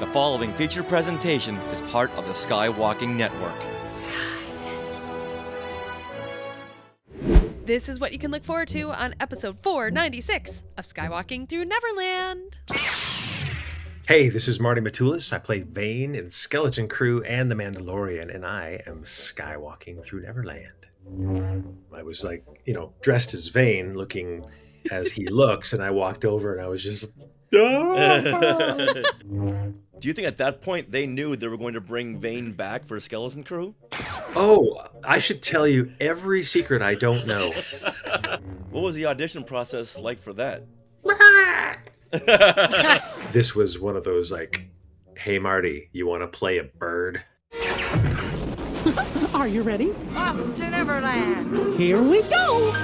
The following feature presentation is part of the Skywalking Network. This is what you can look forward to on episode 496 of Skywalking Through Neverland. Hey, this is Marti Matulis. I play Vane in Skeleton Crew and The Mandalorian, and I am skywalking through Neverland. I was dressed as Vane, looking as he looks, and I walked over and I was just... Do you think at that point they knew they were going to bring Vane back for Skeleton Crew? Oh, I should tell you every secret I don't know. What was the audition process like for that? This was one of those hey Marty, you want to play a bird? Are you ready? Off to Neverland! Here we go!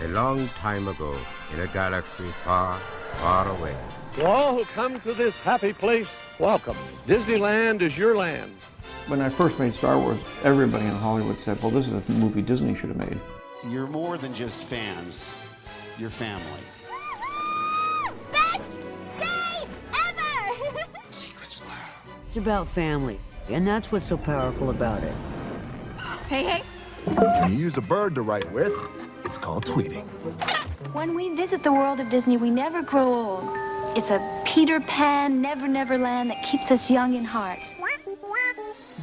A long time ago, in a galaxy far, far away. To all who come to this happy place, welcome. Disneyland is your land. When I first made Star Wars, everybody in Hollywood said, well, this is a movie Disney should have made. You're more than just fans. You're family. Best day ever! Secrets love. It's about family, and that's what's so powerful about it. Hey. When you use a bird to write with, it's called tweeting. When we visit the world of Disney, we never grow old. It's a Peter Pan, Never land that keeps us young in heart.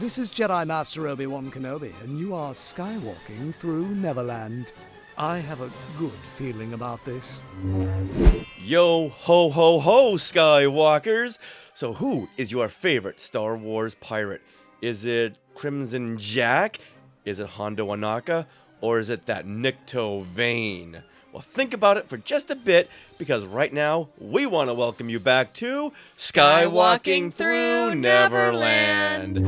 This is Jedi Master Obi-Wan Kenobi, and you are skywalking through Neverland. I have a good feeling about this. Yo ho ho ho, Skywalkers! So who is your favorite Star Wars pirate? Is it Crimson Jack? Is it Hondo Ohnaka? Or is it that Nikto Vane? Well, think about it for just a bit, because right now, we want to welcome you back to Skywalking Through Neverland.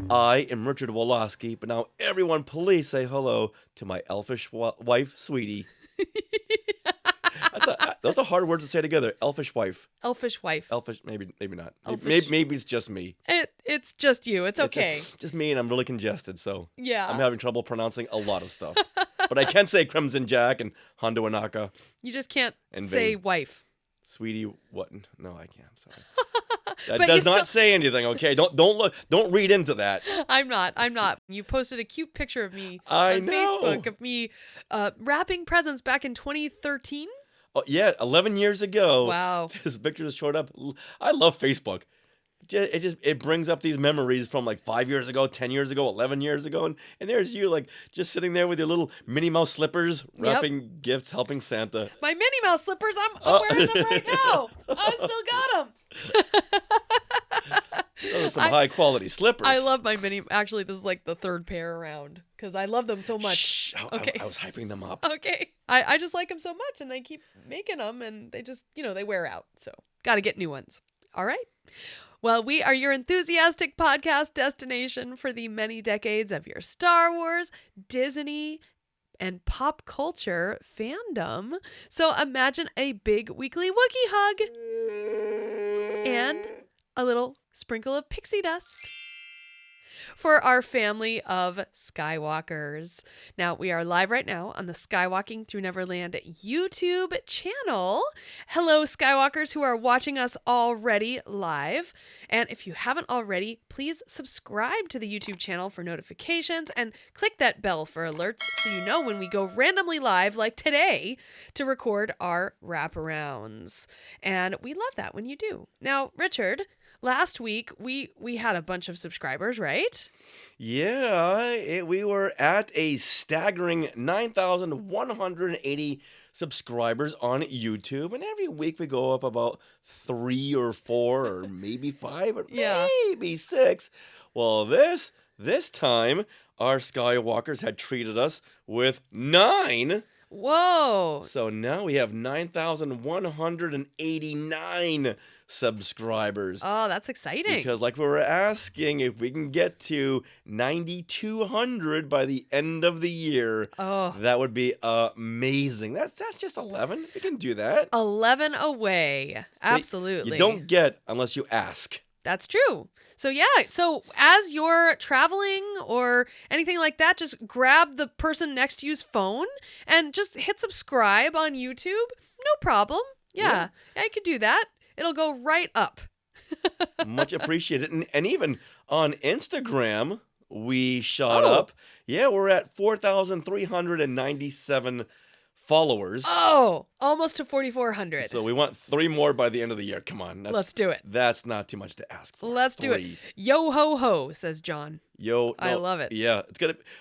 I am Richard Woloski, but now everyone please say hello to my elfish wife, Sweetie. Those are hard words to say together. Elfish wife. Elfish wife. Elfish, maybe not. Elfish. Maybe it's just me. It's just you. It's okay. It's just me, and I'm really congested, so yeah. I'm having trouble pronouncing a lot of stuff. But I can say Crimson Jack and Hondo Ohnaka. You just can't say wife. Sweetie, what? No, I can't. Sorry. That does not say anything. Okay, don't read into that. I'm not. You posted a cute picture of me on Facebook of me wrapping presents back in 2013. Oh yeah, 11 years ago. Wow. This picture just showed up. I love Facebook. It brings up these memories from 5 years ago, 10 years ago, 11 years ago, and there's you just sitting there with your little Minnie Mouse slippers, wrapping gifts, helping Santa. My Minnie Mouse slippers, I'm wearing them right now. I still got them. Those are some high quality slippers. I love my Minnie. Actually, this is the third pair around because I love them so much. Shh, okay. I was hyping them up. Okay. I just like them so much, and they keep making them, and they just, they wear out. So got to get new ones. All right. Well, we are your enthusiastic podcast destination for the many decades of your Star Wars, Disney, and pop culture fandom. So imagine a big weekly Wookiee hug and a little sprinkle of pixie dust for our family of Skywalkers. Now, we are live right now on the Skywalking Through Neverland YouTube channel. Hello, Skywalkers who are watching us already live. And if you haven't already, please subscribe to the YouTube channel for notifications and click that bell for alerts so you know when we go randomly live, like today, to record our wraparounds. And we love that when you do. Now, Richard, last week, we had a bunch of subscribers, right? Yeah, we were at a staggering 9,180 subscribers on YouTube, and every week we go up about 3 or 4 or maybe 5 or maybe 6. Well, this time, our Skywalkers had treated us with 9. Whoa! So now we have 9,189 subscribers. Oh, that's exciting. Because we were asking, if we can get to 9,200 by the end of the year, that would be amazing. That's just 11. We can do that. 11 away. Absolutely. You don't get unless you ask. That's true. So yeah, so as you're traveling or anything like that, just grab the person next to you's phone and just hit subscribe on YouTube. No problem. Yeah, I could do that. It'll go right up. Much appreciated. And even on Instagram, we shot Oh. up. Yeah, we're at 4,397 followers. Oh, almost to 4,400. So we want 3 more by the end of the year. Come on. Let's do it. That's not too much to ask for. Let's do it. 3. Yo ho ho, says John. Yo, I no, love it. Yeah,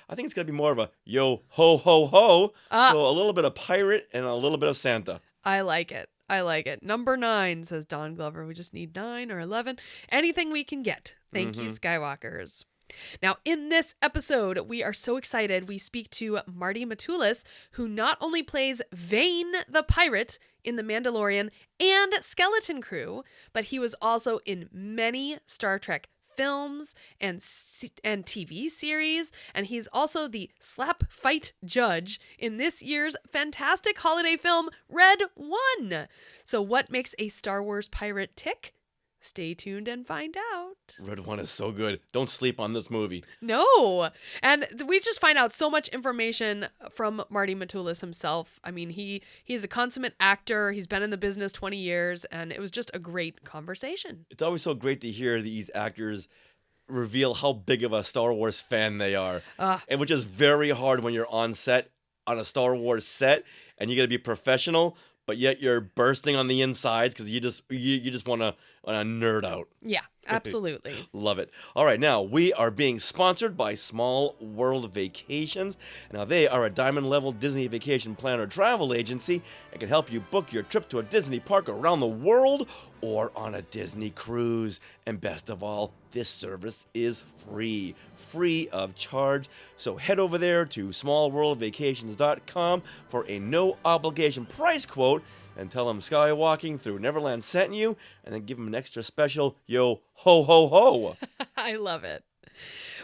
I think it's gonna be more of a yo ho ho ho. Ah. So a little bit of pirate and a little bit of Santa. I like it. I like it. Number 9, says Don Glover. We just need 9 or 11. Anything we can get. Thank you, Skywalkers. Now, in this episode, we are so excited. We speak to Marti Matulis, who not only plays Vane the pirate in The Mandalorian and Skeleton Crew, but he was also in many Star Trek films and TV series, and he's also the slap fight judge in this year's fantastic holiday film Red One. So what makes a Star Wars pirate tick? Stay tuned and find out. Red One is so good. Don't sleep on this movie. No. And we just find out so much information from Marti Matulis himself. I mean, he's a consummate actor. He's been in the business 20 years, and it was just a great conversation. It's always so great to hear these actors reveal how big of a Star Wars fan they are. And which is very hard when you're on set, on a Star Wars set, and you got to be professional, but yet you're bursting on the insides because you just want to nerd out. Yeah, absolutely. Love it. All right, now we are being sponsored by Small World Vacations. Now they are a diamond level Disney vacation planner travel agency and can help you book your trip to a Disney park around the world or on a Disney cruise. And best of all, this service is free of charge. So head over there to smallworldvacations.com for a no obligation price quote and tell them Skywalking Through Neverland sent you, and then give them an extra special yo ho ho ho. I love it.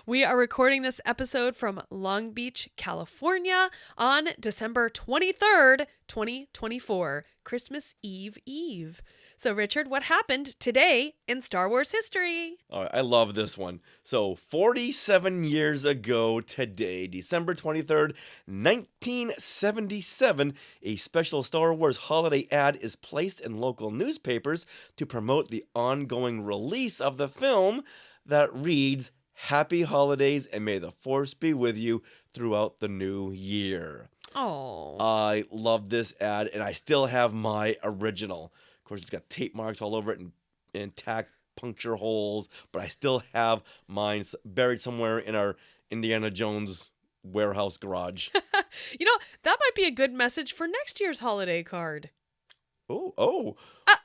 We are recording this episode from Long Beach, California on December 23rd, 2024, Christmas Eve. So, Richard, what happened today in Star Wars history? All right, I love this one. So, 47 years ago today, December 23rd, 1977, a special Star Wars holiday ad is placed in local newspapers to promote the ongoing release of the film that reads, "Happy Holidays and may the Force be with you throughout the new year." Oh, I love this ad, and I still have my original. Of course, it's got tape marks all over it and tack puncture holes, but I still have mine buried somewhere in our Indiana Jones warehouse garage. You know, that might be a good message for next year's holiday card. Oh,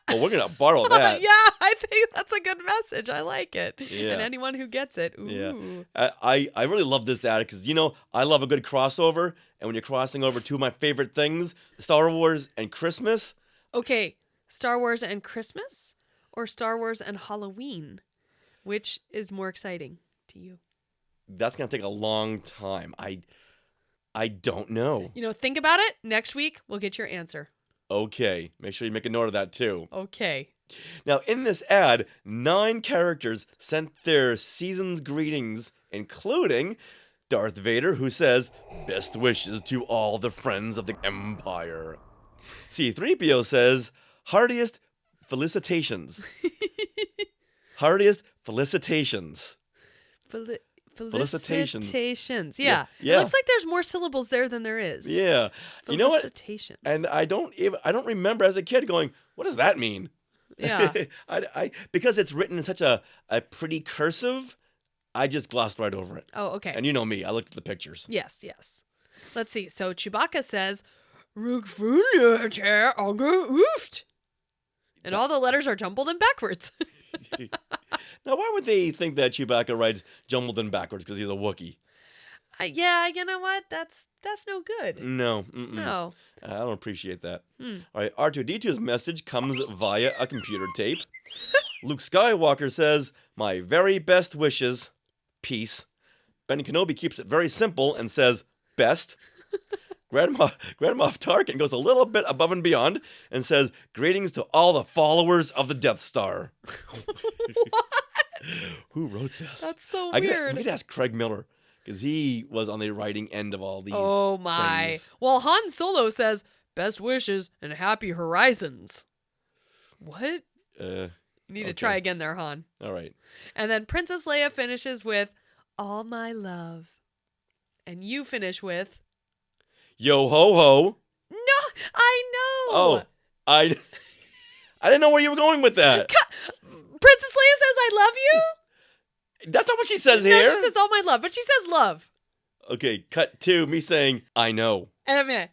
we're going to borrow that. Yeah, I think that's a good message. I like it. Yeah. And anyone who gets it, ooh. Yeah. I really love this ad because, I love a good crossover. And when you're crossing over two of my favorite things, Star Wars and Christmas. Okay, Star Wars and Christmas or Star Wars and Halloween? Which is more exciting to you? That's going to take a long time. I don't know. Think about it. Next week, we'll get your answer. Okay. Make sure you make a note of that too. Okay. Now, in this ad, 9 characters sent their season's greetings, including Darth Vader, who says, "Best wishes to all the friends of the Empire." C-3PO says, "Heartiest felicitations." Heartiest felicitations. Felicitations. Yeah. Yeah. It looks like there's more syllables there than there is. Yeah. You know what? Felicitations. And I don't remember as a kid going, what does that mean? Yeah. Because it's written in such a pretty cursive, I just glossed right over it. Oh, okay. And you know me, I looked at the pictures. Yes. Let's see. So Chewbacca says, and all the letters are jumbled and backwards. Now, why would they think that Chewbacca writes jumbled and backwards? Because he's a Wookiee. Yeah, you know what? That's no good. No. No. I don't appreciate that. All right, R2-D2's message comes via a computer tape. Luke Skywalker says, "My very best wishes. Peace." Ben Kenobi keeps it very simple and says, "Best." Grand Moff Tarkin goes a little bit above and beyond and says, "Greetings to all the followers of the Death Star." What? Who wrote this? That's so We weird. could ask Craig Miller because he was on the writing end of all these. Oh my. things. Well, Han Solo says, "Best wishes and happy horizons." What? You need to Okay. try again there, Han. All right. And then Princess Leia finishes with all my love. And you finish with Yo ho ho. no, I know. Oh, I didn't know where you were going with that. Princess Leia says I love you. That's not what she says No, here. she says all my love, but she says love. Okay, cut to me saying I know. Amen.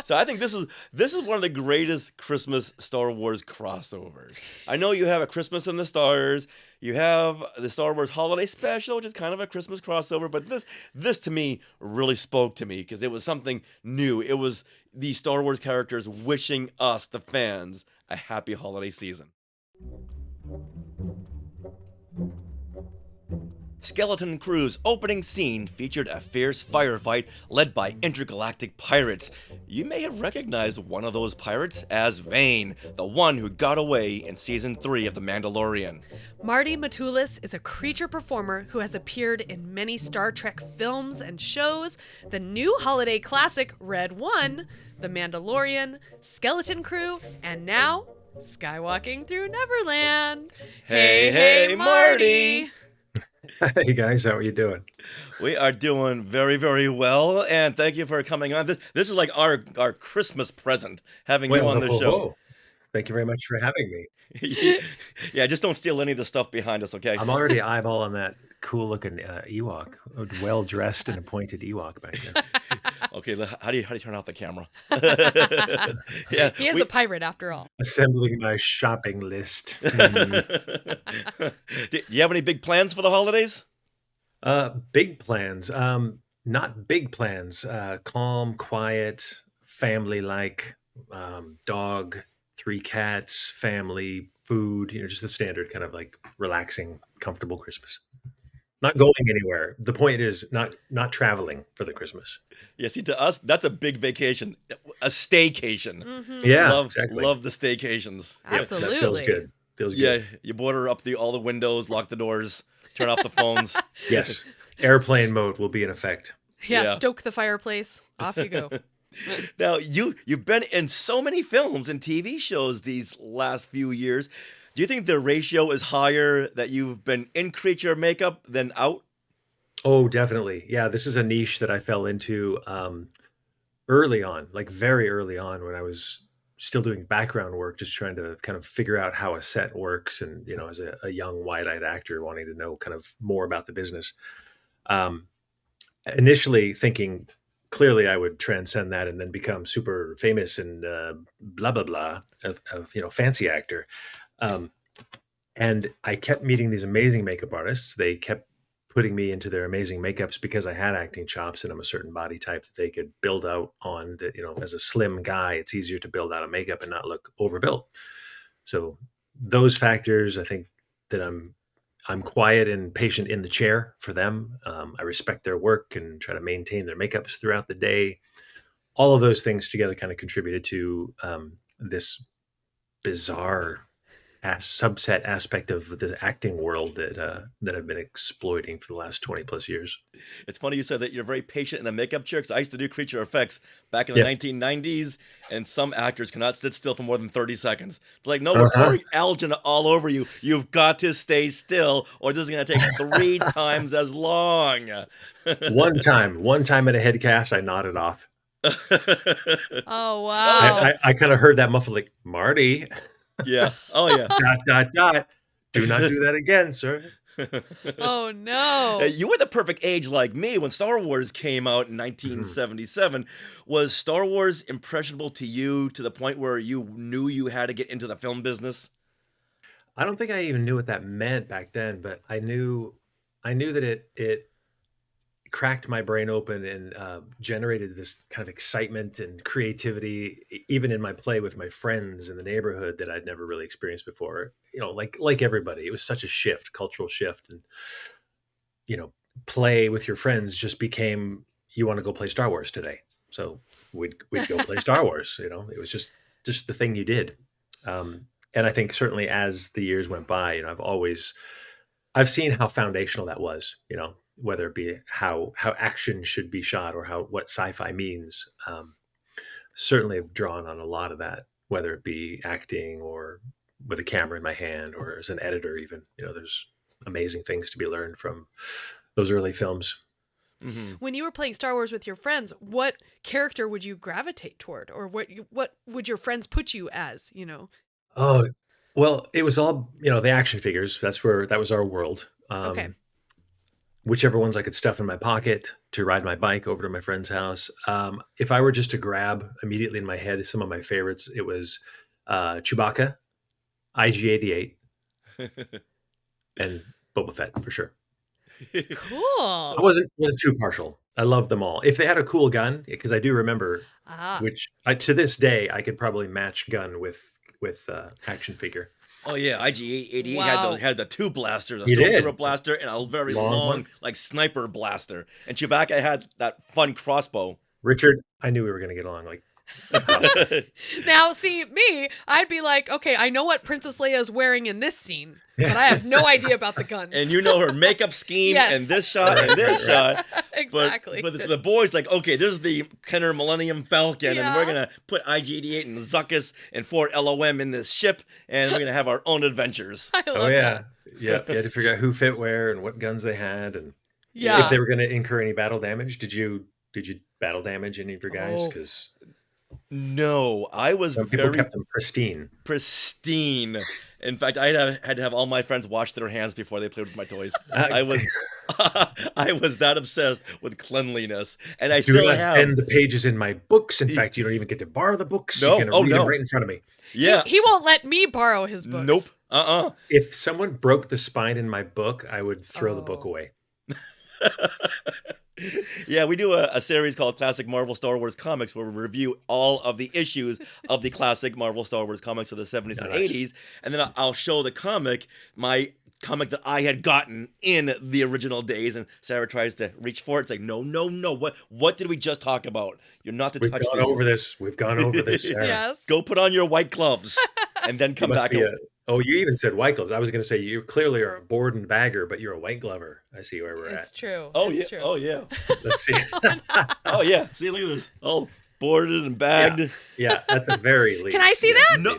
So I think this is one of the greatest Christmas Star Wars crossovers. I know you have a Christmas in the Stars, you have the Star Wars Holiday Special, which is kind of a Christmas crossover, but this to me really spoke to me because it was something new. It was the Star Wars characters wishing us, the fans, a happy holiday season. Skeleton Crew's opening scene featured a fierce firefight led by intergalactic pirates. You may have recognized one of those pirates as Vane, the one who got away in Season 3 of The Mandalorian. Marti Matulis is a creature performer who has appeared in many Star Trek films and shows, the new holiday classic Red One, The Mandalorian, Skeleton Crew, and now Skywalking Through Neverland. Hey, Marty! Hey guys, how are you doing? We are doing very, very well, and thank you for coming on. This is like our Christmas present, having you on the show. Thank you very much for having me. Yeah, just don't steal any of the stuff behind us, okay? I'm already eyeballing that cool-looking Ewok, a well-dressed and appointed Ewok back there. Okay, how do you turn off the camera? Yeah, He is a pirate after all. Assembling my shopping list. Do you have any big plans for the holidays? Big plans. Not big plans. Calm, quiet, family-like, dog, 3 cats, family, food, just the standard kind of like relaxing, comfortable Christmas. Not going anywhere. The point is not traveling for the Christmas. Yeah, see, to us, that's a big vacation, a staycation. Mm-hmm. Yeah, love the staycations. Absolutely. That feels good. Feels good. Yeah, you border up all the windows, lock the doors, turn off the phones. Yes. Airplane mode will be in effect. Yeah, stoke the fireplace. Off you go. Now, you've been in so many films and TV shows these last few years. Do you think the ratio is higher that you've been in creature makeup than out? Oh, definitely. Yeah, this is a niche that I fell into early on, like very early on when I was still doing background work, just trying to kind of figure out how a set works. And, as a young wide-eyed actor wanting to know kind of more about the business. Initially thinking clearly I would transcend that and then become super famous and blah, blah, blah of fancy actor. And I kept meeting these amazing makeup artists. They kept putting me into their amazing makeups because I had acting chops and I'm a certain body type that they could build out on. That, as a slim guy, it's easier to build out a makeup and not look overbuilt. So those factors, I think that I'm quiet and patient in the chair for them. I respect their work and try to maintain their makeups throughout the day. All of those things together kind of contributed to this bizarre subset aspect of the acting world that I've been exploiting for the last 20 plus years. It's funny you said that you're very patient in the makeup chair, because I used to do creature effects back in the 1990s, and some actors cannot sit still for more than 30 seconds. It's like, no, we're pouring algae all over you. You've got to stay still, or this is going to take 3 times as long. One time at a head cast, I nodded off. Oh, wow. I kind of heard that muffled, like, Marty. Yeah. Oh, yeah. ... Do not do that again, sir. Oh, no. You were the perfect age like me when Star Wars came out in 1977. Was Star Wars impressionable to you to the point where you knew you had to get into the film business? I don't think I even knew what that meant back then, but I knew that it cracked my brain open and generated this kind of excitement and creativity, even in my play with my friends in the neighborhood that I'd never really experienced before. Like everybody, it was such a cultural shift, and play with your friends just became, you want to go play Star Wars today, so we'd go play Star Wars. It was just the thing you did, and I think certainly as the years went by, I've seen how foundational that was. Whether it be how action should be shot or what sci-fi means, certainly have drawn on a lot of that whether it be acting or with a camera in my hand or as an editor even. There's amazing things to be learned from those early films. Mm-hmm. When you were playing Star Wars with your friends, what character would you gravitate toward, or what would your friends put you as? Oh, well, it was all, the action figures. That was our world. Okay. Whichever ones I could stuff in my pocket to ride my bike over to my friend's house. If I were just to grab immediately in my head some of my favorites, it was Chewbacca, IG-88, and Boba Fett for sure. Cool. I wasn't too partial. I loved them all. If they had a cool gun, because I do remember, which to this day I could probably match gun with action figure. Oh yeah, IG-88 Wow. had the two blasters, a He did. stormtrooper blaster and a very Long long one. like sniper blaster. And Chewbacca had that fun crossbow. Richard, I knew we were going to get along. Like, Now, see, me, I'd be like, okay, I know what Princess Leia is wearing in this scene, but I have no idea about the guns. And her makeup scheme Yes. and this shot and this shot. Exactly. But the boys like, okay, this is the Kenner Millennium Falcon, Yeah. and we're gonna put IG-88 and Zuckuss and Ford LOM in this ship, and we're gonna have our own adventures. I love oh yeah, that. yeah. You had to figure out who fit where and what guns they had, and Yeah. if they were going to incur any battle damage. Did you battle damage any of your guys? Oh. Because No, I was some people very kept them pristine. pristine. In fact, had to have all my friends wash their hands before they played with my toys. I was that obsessed with cleanliness, and I Do still not have. bend the pages in my books. In fact, you don't even get to borrow the books. No. You're going Oh, to read no. them right in front of me. Yeah. He won't let me borrow his books. Nope. If someone broke the spine in my book, I would throw the book away. Yeah, we do a series called Classic Marvel Star Wars Comics where we review all of the issues of the classic Marvel Star Wars comics of the 70s and Nice. 80s. And then I'll show the comic, my comic that I had gotten in the original days. And Sarah tries to reach for it. It's like, no. What did we just talk about? You're not to We've touch gone these. over this. We've gone over this. Sarah. Yes. Go put on your white gloves and then You come must back. be Oh, you even said white gloves. I was going to say you clearly are a board and bagger, but you're a white glover. I see where we're It's at. true. Oh, It's yeah. true. Oh, yeah. Let's see. Oh, yeah. See, look at this. All boarded and bagged. Yeah, at the very least. Can I see that? No.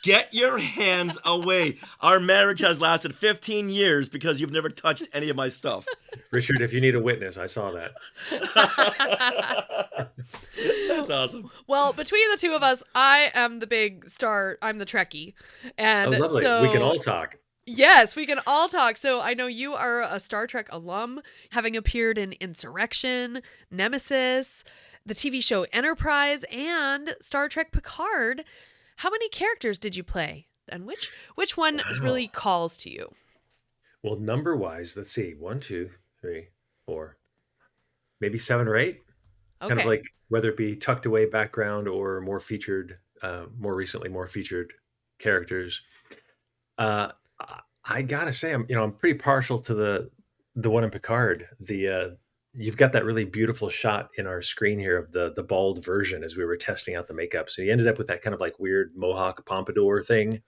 Get your hands away. Our marriage has lasted 15 years because you've never touched any of my stuff. Richard, if you need a witness, I saw that. That's awesome. Well, between the two of us, I am the big star. I'm the Trekkie. And Oh, lovely. so We can all talk. Yes, we can all talk. So I know you are a Star Trek alum, having appeared in Insurrection, Nemesis, the TV show Enterprise, and Star Trek Picard. How many characters did you play? And which one really calls to you? Well, number wise, let's see. 1, 2, 3, 4, maybe 7 or 8. Okay. Kind of like whether it be tucked away background or more recently more featured characters. I gotta say, I'm pretty partial to the one in Picard. You've got that really beautiful shot in our screen here of the bald version as we were testing out the makeup. So you ended up with that kind of like weird mohawk pompadour thing,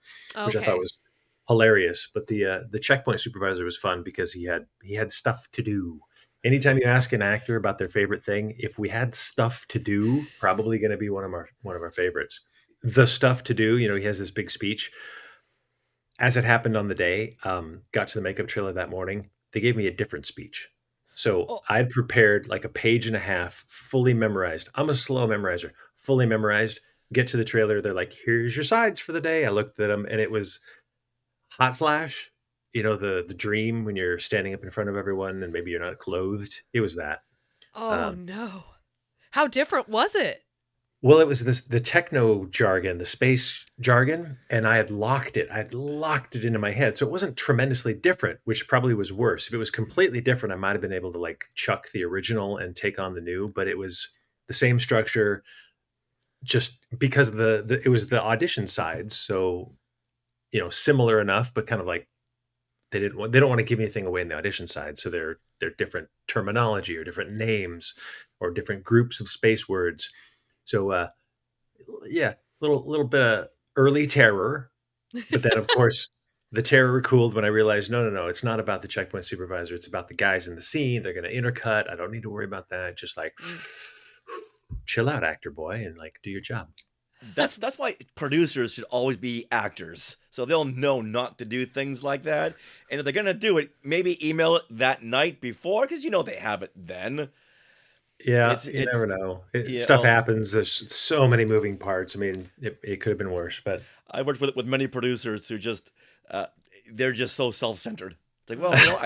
which I thought was hilarious. But the checkpoint supervisor was fun because he had stuff to do. Anytime you ask an actor about their favorite thing, if we had stuff to do, probably going to be one of our favorites. The stuff to do, he has this big speech. As it happened on the day, got to the makeup trailer that morning, they gave me a different speech. So I'd prepared like a page and a half, fully memorized. I'm a slow memorizer, fully memorized. Get to the trailer, they're like, "Here's your sides for the day." I looked at them, and it was hot flash. The dream when you're standing up in front of everyone and maybe you're not clothed. It was that. Oh, no. How different was it? Well, it was the techno jargon, the space jargon, and I had locked it. Into my head. So it wasn't tremendously different, which probably was worse. If it was completely different, I might have been able to like chuck the original and take on the new, but it was the same structure just because it was the audition sides. So, similar enough, but kind of like they don't want to give anything away in the audition side. So they're different terminology or different names or different groups of space words. So, little bit of early terror, but then of course the terror cooled when I realized, no, it's not about the checkpoint supervisor. It's about the guys in the scene. They're going to intercut. I don't need to worry about that. Just like chill out, actor boy, and like do your job. That's why producers should always be actors, so they'll know not to do things like that. And if they're gonna do it, maybe email it that night before, because they have it then. Yeah, you It's never know. yeah. Stuff happens. There's so many moving parts. I mean, it could have been worse, but I worked with many producers who just they're just so self-centered. It's like, well,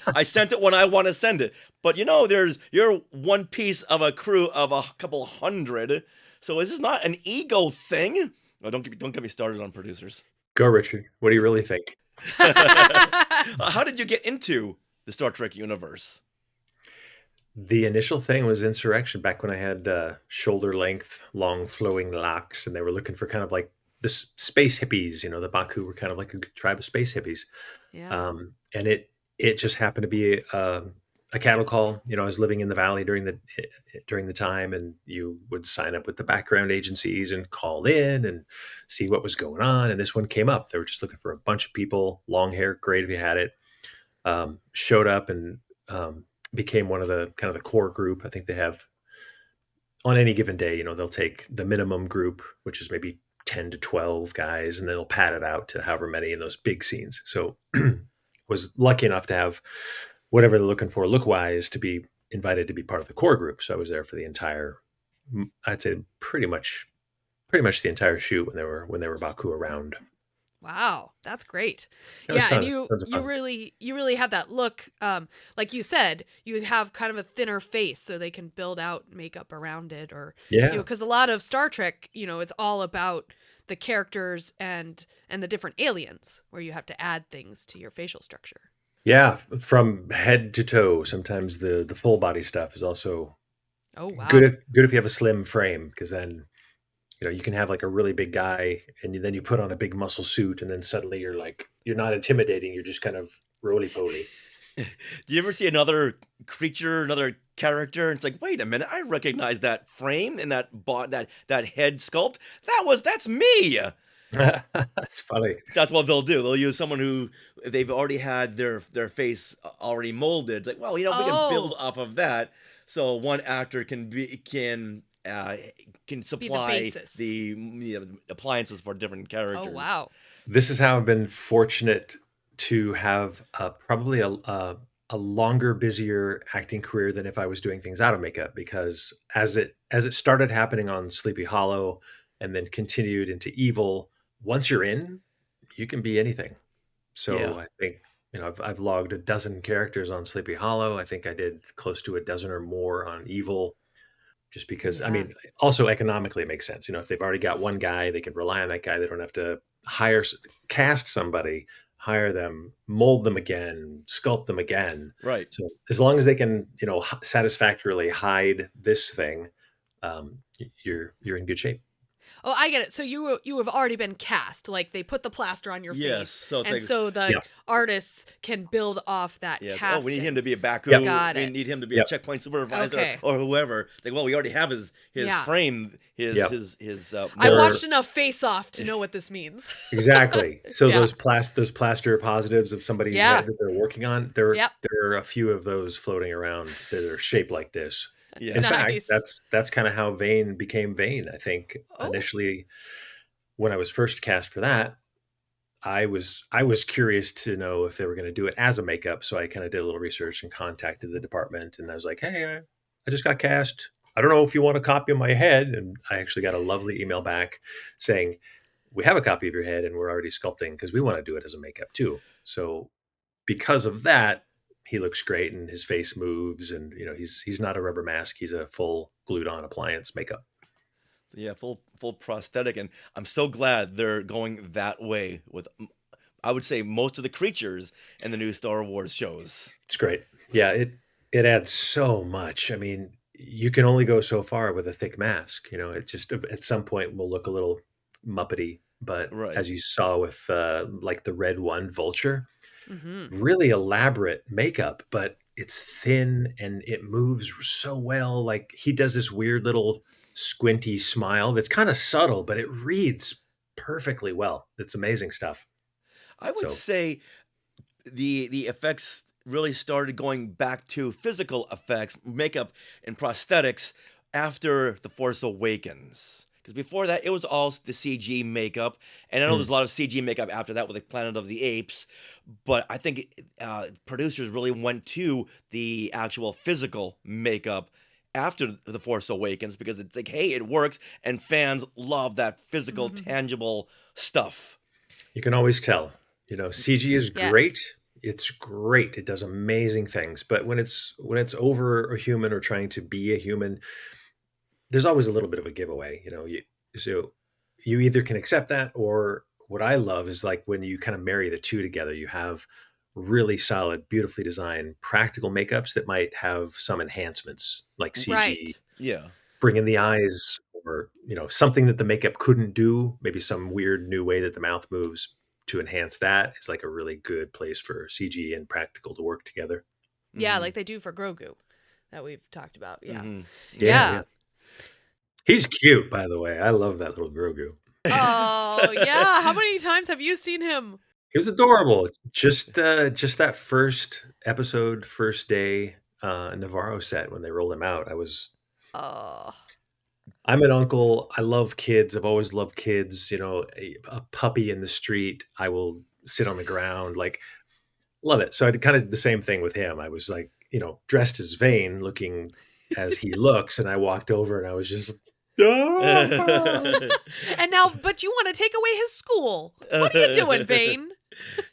I sent it when I want to send it, but you're one piece of a crew of a couple hundred, so this is not an ego thing. No, don't get me started on producers. go, Richard. What do you really think? How did you get into the Star Trek universe? The initial thing was Insurrection, back when I had shoulder length, long flowing locks, and they were looking for kind of like this space hippies. The Baku were kind of like a tribe of space hippies. Yeah. And it just happened to be a cattle call. I was living in the valley during the time, and you would sign up with the background agencies and call in and see what was going on. And this one came up. They were just looking for a bunch of people, long hair, great if you had it. Showed up and became one of the kind of the core group. I think they have on any given day, they'll take the minimum group, which is maybe 10 to 12 guys, and they'll pad it out to however many in those big scenes. So was lucky enough to have whatever they're looking for look wise to be invited to be part of the core group. So I was there for the entire, I'd say pretty much the entire shoot when they were Baku around. Wow, that's great. Yeah, And you really have that look. Like you said, you have kind of a thinner face, so they can build out makeup around it, or because a lot of Star Trek, it's all about the characters and the different aliens, where you have to add things to your facial structure. Yeah, from head to toe. Sometimes the full body stuff is also wow. good if you have a slim frame, because then you can have like a really big guy, and then you put on a big muscle suit, and then suddenly you're not intimidating. You're just kind of roly-poly. Do you ever see another creature, another character, and it's like, wait a minute, I recognize that frame and that head sculpt. That's me. That's funny. That's what they'll do. They'll use someone who they've already had their face already molded. It's like, well, we can build off of that. So one actor can supply the appliances for different characters. Oh, wow. This is how I've been fortunate to have probably a longer, busier acting career than if I was doing things out of makeup, because as it started happening on Sleepy Hollow and then continued into Evil, once you're in, you can be anything. So I think, I've logged a dozen characters on Sleepy Hollow. I think I did close to a dozen or more on Evil. Just because, also economically it makes sense. If they've already got one guy, they can rely on that guy. They don't have to cast somebody, hire them, mold them again, sculpt them again. Right. So as long as they can, satisfactorily hide this thing, you're in good shape. Oh, I get it. So you have already been cast. Like they put the plaster on your face, so the artists can build off that casting. Oh, we need him to be a Baku. Got it. We need him to be a checkpoint supervisor or whoever. Like, well, we already have his frame. His. I watched enough Face Off to know what this means. Exactly. So those plaster positives of somebody's head that they're working on, there are a few of those floating around that are shaped like this. Yeah. In fact, that's kind of how Vane became Vane. I think initially, when I was first cast for that, I was curious to know if they were going to do it as a makeup. So I kind of did a little research and contacted the department, and I was like, "Hey, I just got cast. I don't know if you want a copy of my head." And I actually got a lovely email back saying, "We have a copy of your head, and we're already sculpting because we want to do it as a makeup too." So because of that, he looks great and his face moves, and he's not a rubber mask. He's a full glued on appliance makeup. Yeah, full prosthetic. And I'm so glad they're going that way with, I would say, most of the creatures in the new Star Wars shows. It's great. Yeah, it adds so much. I mean, you can only go so far with a thick mask. It just at some point will look a little muppety. But as you saw with like the red one, Vulture, really elaborate makeup, but it's thin and it moves so well. Like he does this weird little squinty smile that's kind of subtle, but it reads perfectly well. It's amazing stuff. I would say the effects really started going back to physical effects, makeup and prosthetics after The Force Awakens. Because before that, it was all the CG makeup, and I know there's a lot of CG makeup after that with like Planet of the Apes, but I think producers really went to the actual physical makeup after The Force Awakens because it's like, hey, it works, and fans love that physical, tangible stuff. You can always tell. CG is great. Yes. It's great. It does amazing things. But when it's over a human or trying to be a human, there's always a little bit of a giveaway. So you either can accept that, or what I love is like when you kind of marry the two together, you have really solid, beautifully designed practical makeups that might have some enhancements like CG. Right. Yeah. Bring in the eyes, or something that the makeup couldn't do, maybe some weird new way that the mouth moves to enhance that is like a really good place for CG and practical to work together. Yeah, like they do for Grogu that we've talked about. Yeah. Yeah. He's cute, by the way. I love that little Grogu. Oh, yeah. How many times have you seen him? He was adorable. Just that first episode, first day Navarro set when they rolled him out. I'm an uncle. I love kids. I've always loved kids. A puppy in the street, I will sit on the ground. Like, love it. So I did kind of the same thing with him. I was like, dressed as Vane, looking as he looks, and I walked over and I was just, And now, but you want to take away his school. What are you doing, Vane?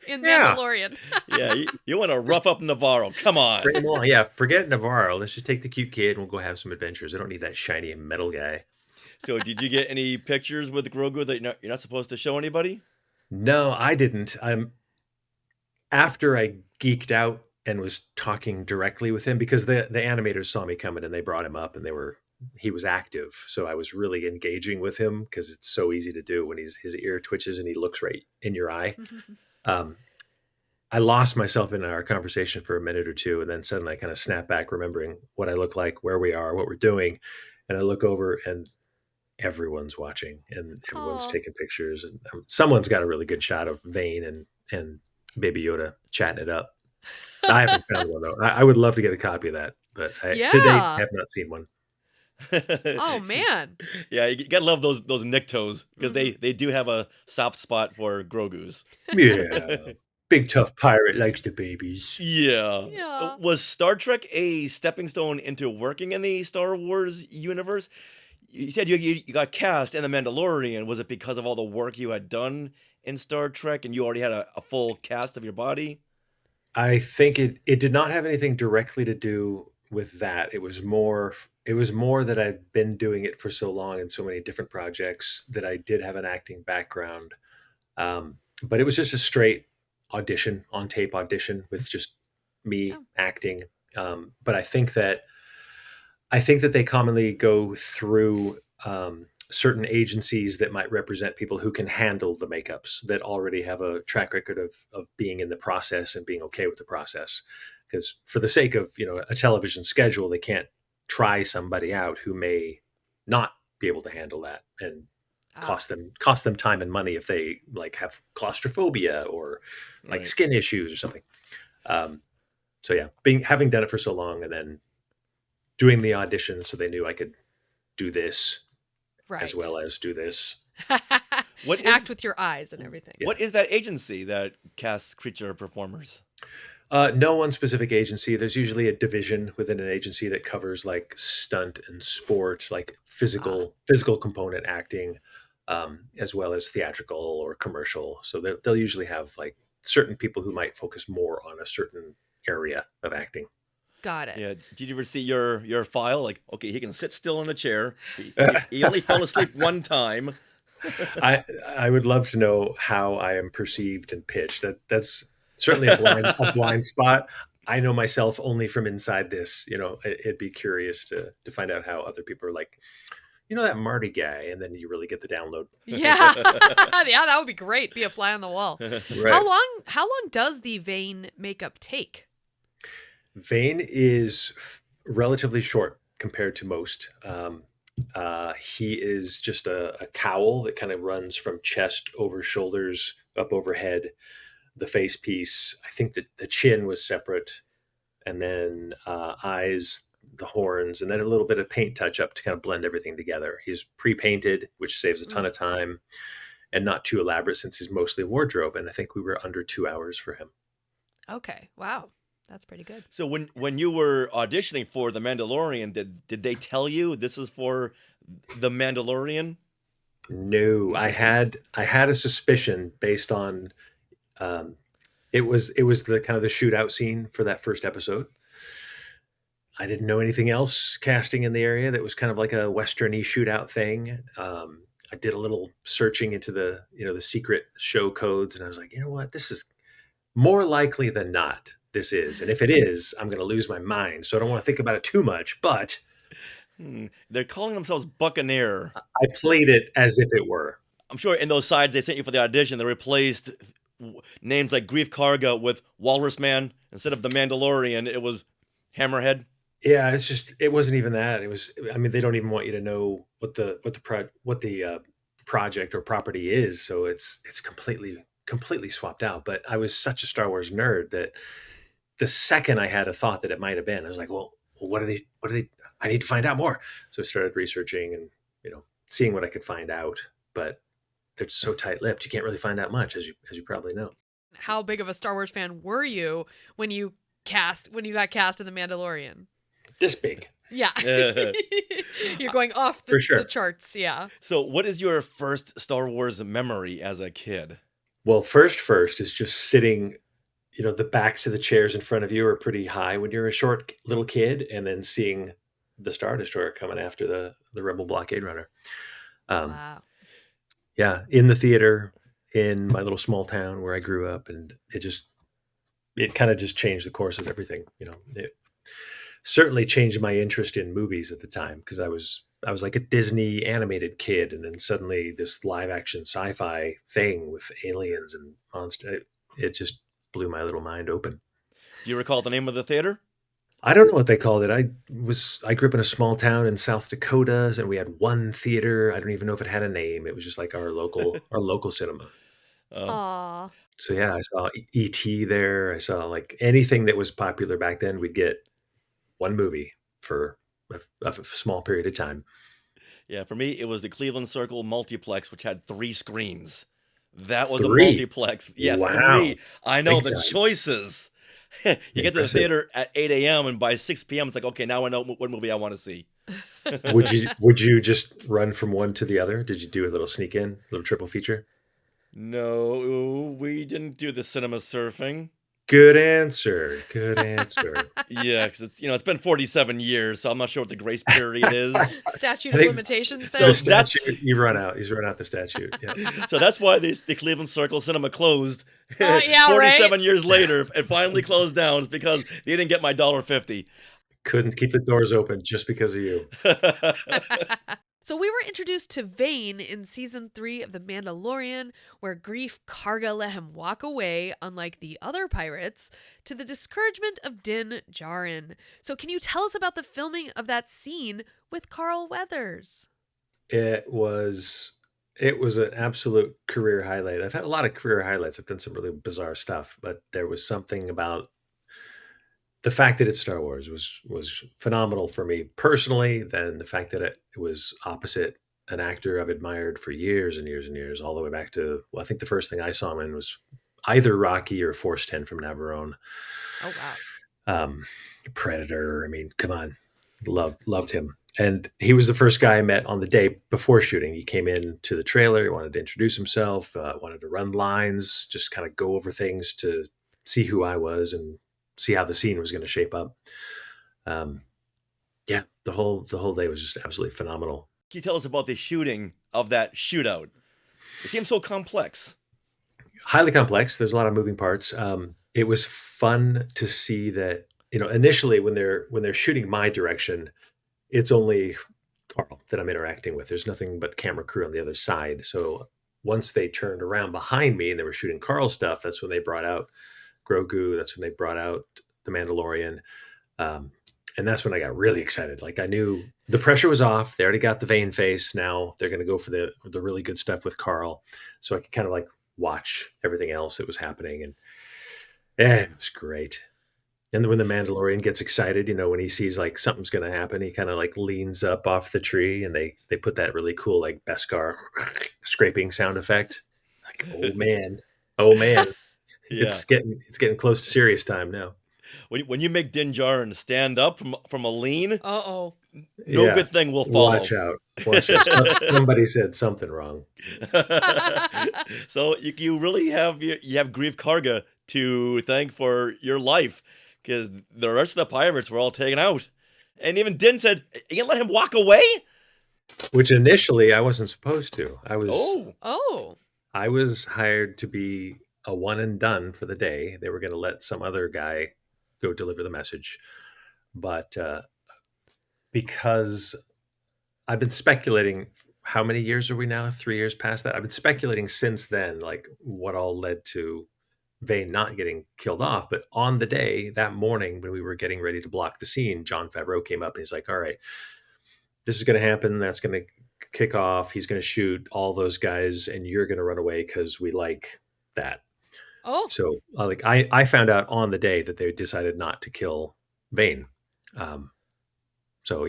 In Mandalorian. Yeah, you want to rough up Navarro. Come on. Bring him along. Yeah, forget Navarro. Let's just take the cute kid and we'll go have some adventures. I don't need that shiny metal guy. So did you get any pictures with Grogu that you're not supposed to show anybody? No, I didn't. After I geeked out and was talking directly with him, because the animators saw me coming and they brought him up and he was active. So I was really engaging with him because it's so easy to do when his ear twitches and he looks right in your eye. I lost myself in our conversation for a minute or two, and then suddenly I kind of snap back, remembering what I look like, where we are, what we're doing. And I look over and everyone's watching and everyone's taking pictures, and someone's got a really good shot of Vane and Baby Yoda chatting it up. I haven't found one though. I would love to get a copy of that, but to date I have not seen one. Oh man. Yeah, you gotta love those Nictos because they do have a soft spot for Grogu's. Yeah. Big tough pirate likes the babies. Yeah. Was Star Trek a stepping stone into working in the Star Wars universe? You said you got cast in The Mandalorian. Was it because of all the work you had done in Star Trek and you already had a full cast of your body? I think it did not have anything directly to do with that. It was more that I'd been doing it for so long in so many different projects that I did have an acting background. But it was just a straight on tape audition with just me acting. But I think that they commonly go through certain agencies that might represent people who can handle the makeups, that already have a track record of being in the process and being okay with the process. Because for the sake of a television schedule, they can't try somebody out who may not be able to handle that and cost them time and money if they like have claustrophobia or like skin issues or something. So yeah, having done it for so long and then doing the audition, so they knew I could do this as well as do this. Act with your eyes and everything. What is that agency that casts creature performers? No one specific agency. There's usually a division within an agency that covers like stunt and sport, like physical component acting, as well as theatrical or commercial. So they'll usually have like certain people who might focus more on a certain area of acting. Got it. Yeah. Did you ever see your file? Like, okay, he can sit still in a chair. He only fell asleep one time. I would love to know how I am perceived and pitched. That's certainly a blind spot. I know myself only from inside this. It'd be curious to find out how other people are like, that Marty guy, and then you really get the download. Yeah. That would be great. Be a fly on the wall. Right. How long does the Vane makeup take? Vane is relatively short compared to most. He is just a cowl that kind of runs from chest over shoulders up overhead. The face piece, I think that the chin was separate, and then eyes the horns, and then a little bit of paint touch up to kind of blend everything together. He's pre-painted, which saves a ton of time, and not too elaborate since he's mostly wardrobe. And I think we were under 2 hours for him. Okay. Wow. That's pretty good. So when you were auditioning for The Mandalorian, did they tell you this is for The Mandalorian? No, I had a suspicion based on it was the kind of the shootout scene for that first episode. I didn't know anything else casting in the area that was kind of like a Western-y shootout thing. I did a little searching into the secret show codes, and I was like, you know what, this is more likely than not. This is, and if it is, I'm going to lose my mind. So I don't want to think about it too much. But they're calling themselves Buccaneer. I played it as if it were. I'm sure in those sides they sent you for the audition, they replaced names like Grief Karga with Walrus Man. Instead of The Mandalorian, it was Hammerhead. Yeah, it wasn't even that. It was, I mean, they don't even want you to know what the project or property is. So it's completely swapped out. But I was such a Star Wars nerd that the second I had a thought that it might have been, I was like, well, what are they, I need to find out more. So I started researching and, seeing what I could find out, but they're so tight-lipped. You can't really find out much, as you probably know. How big of a Star Wars fan were you when you got cast in The Mandalorian? This big. Yeah. You're going off the charts. Yeah. So what is your first Star Wars memory as a kid? Well, first is just sitting, the backs of the chairs in front of you are pretty high when you're a short little kid, and then seeing the Star Destroyer coming after the Rebel blockade runner. Wow. Yeah, in the theater in my little small town where I grew up, and it kind of just changed the course of everything. It certainly changed my interest in movies at the time, because I was like a Disney animated kid, and then suddenly this live action sci-fi thing with aliens and monsters, it just blew my little mind open. Do you recall the name of the theater? I don't know what they called it. I grew up in a small town in South Dakota, and we had one theater. I don't even know if it had a name. It was just like our local cinema. Aww. So yeah, I saw E.T. there. I saw like anything that was popular back then. We'd get one movie for a small period of time. Yeah, for me, it was the Cleveland Circle Multiplex, which had 3 screens. That was 3? A multiplex. Yeah, wow. 3. I know Big the time. Choices. You get to the theater at 8 a.m. and by 6 p.m. it's like, okay, now I know what movie I want to see. Would you just run from one to the other? Did you do a little sneak in, little triple feature? No, we didn't do the cinema surfing. Good answer. Yeah, because it's been 47 years, so I'm not sure what the grace period is. Statute of limitations. So the statute, he's run out the statute. Yeah. So that's why the Cleveland Circle Cinema closed. Yeah, 47 years later, it finally closed down because they didn't get my $1.50. Couldn't keep the doors open just because of you. So we were introduced to Vane in season 3 of The Mandalorian, where Grief Karga let him walk away, unlike the other pirates, to the discouragement of Din Djarin. So can you tell us about the filming of that scene with Carl Weathers? It was an absolute career highlight. I've had a lot of career highlights. I've done some really bizarre stuff, but there was something about the fact that it's Star Wars was phenomenal for me personally. Then the fact that it was opposite an actor I've admired for years and years and years, all the way back to, I think the first thing I saw him in was either Rocky or Force 10 from Navarone. Oh, wow. Predator. I mean, come on. Loved him. And he was the first guy I met on the day before shooting. He came in to the trailer. He wanted to introduce himself, wanted to run lines, just kind of go over things to see who I was and see how the scene was going to shape up. Yeah, the whole day was just absolutely phenomenal. Can you tell us about the shooting of that shootout? It seems so complex. Highly complex. There's a lot of moving parts. It was fun to see that, initially when they're shooting my direction, it's only Carl that I'm interacting with. There's nothing but camera crew on the other side. So once they turned around behind me and they were shooting Carl's stuff, that's when they brought out Grogu. That's when they brought out the Mandalorian. And that's when I got really excited. Like, I knew the pressure was off. They already got the Vane face. Now they're going to go for the really good stuff with Carl. So I could kind of like watch everything else that was happening. And it was great. And then when the Mandalorian gets excited, when he sees like something's going to happen, he kind of like leans up off the tree, and they put that really cool like Beskar scraping sound effect. Like, oh man, Yeah. it's getting close to serious time now. When you make Din Djarin stand up from a lean, Uh-oh. no good thing will follow. Watch out. Somebody said something wrong. So you really have Grief Karga to thank for your life, because the rest of the pirates were all taken out, and even Din said, "You gonna let him walk away?" Which initially I wasn't supposed to. I was hired to be a one and done for the day. They were going to let some other guy go deliver the message, but because I've been speculating. How many years are we now? 3 years past that. I've been speculating since then, like what all led to Vane not getting killed off. But on the day, that morning, when we were getting ready to block the scene, Jon Favreau came up and he's like, all right, this is going to happen. That's going to kick off. He's going to shoot all those guys and you're going to run away because we like that. Oh. So I found out on the day that they decided not to kill Vane. So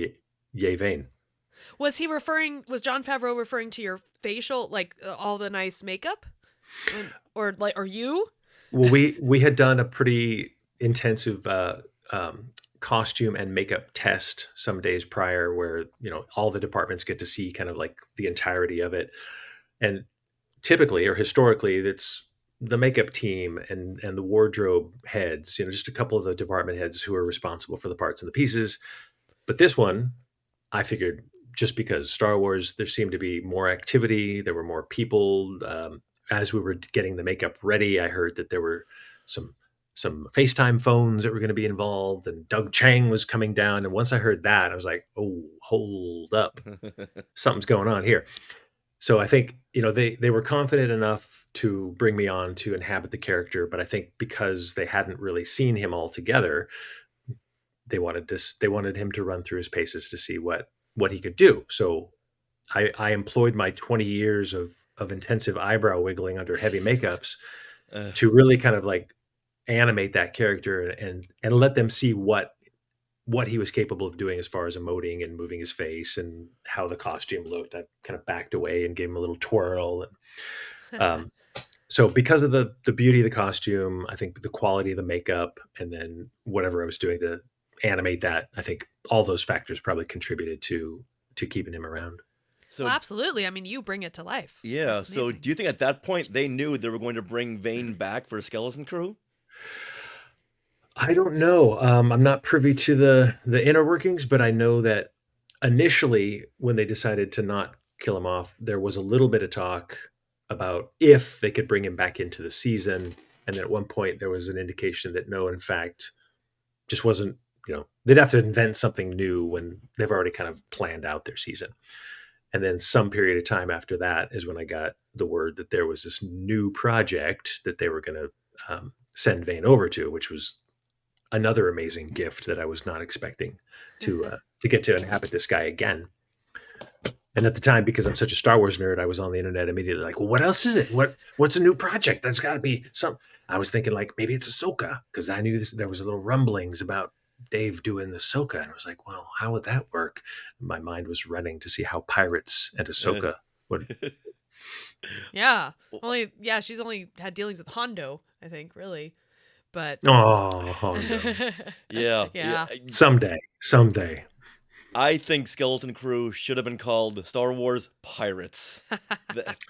yay Vane. Was Jon Favreau referring to your facial, like all the nice makeup, or you? Well, we had done a pretty intensive costume and makeup test some days prior, where all the departments get to see kind of like the entirety of it, and typically or historically, it's the makeup team and the wardrobe heads, just a couple of the department heads who are responsible for the parts and the pieces. But this one, I figured, just because Star Wars, there seemed to be more activity. There were more people. As we were getting the makeup ready, I heard that there were some FaceTime phones that were going to be involved, and Doug Chang was coming down. And once I heard that, I was like, oh, hold up. Something's going on here. So I think, they were confident enough to bring me on to inhabit the character. But I think because they hadn't really seen him all together, they wanted him to run through his paces to see what he could do. So I employed my 20 years of intensive eyebrow wiggling under heavy makeups to really kind of like animate that character and let them see what he was capable of doing as far as emoting and moving his face and how the costume looked. I kind of backed away and gave him a little twirl. And, so because of the beauty of the costume, I think the quality of the makeup, and then whatever I was doing to animate that, I think all those factors probably contributed to keeping him around. So absolutely. I mean, you bring it to life. Yeah. So do you think at that point they knew they were going to bring Vane back for Skeleton Crew? I don't know. I'm not privy to the inner workings, but I know that initially when they decided to not kill him off, there was a little bit of talk about if they could bring him back into the season. And then at one point there was an indication that no, in fact, just wasn't, they'd have to invent something new when they've already kind of planned out their season. And then some period of time after that is when I got the word that there was this new project that they were going to send Vane over to, which was another amazing gift that I was not expecting to get to inhabit this guy again. And at the time, because I'm such a Star Wars nerd, I was on the internet immediately like, well, what else is it? What's a new project? That's got to be some. I was thinking like maybe it's Ahsoka, because I knew there was a little rumblings about Dave doing the Ahsoka, and I was like, well, how would that work? My mind was running to see how pirates and Ahsoka would. Yeah, she's only had dealings with Hondo, I think, really, but Hondo. Yeah. Someday. I think Skeleton Crew should have been called Star Wars Pirates.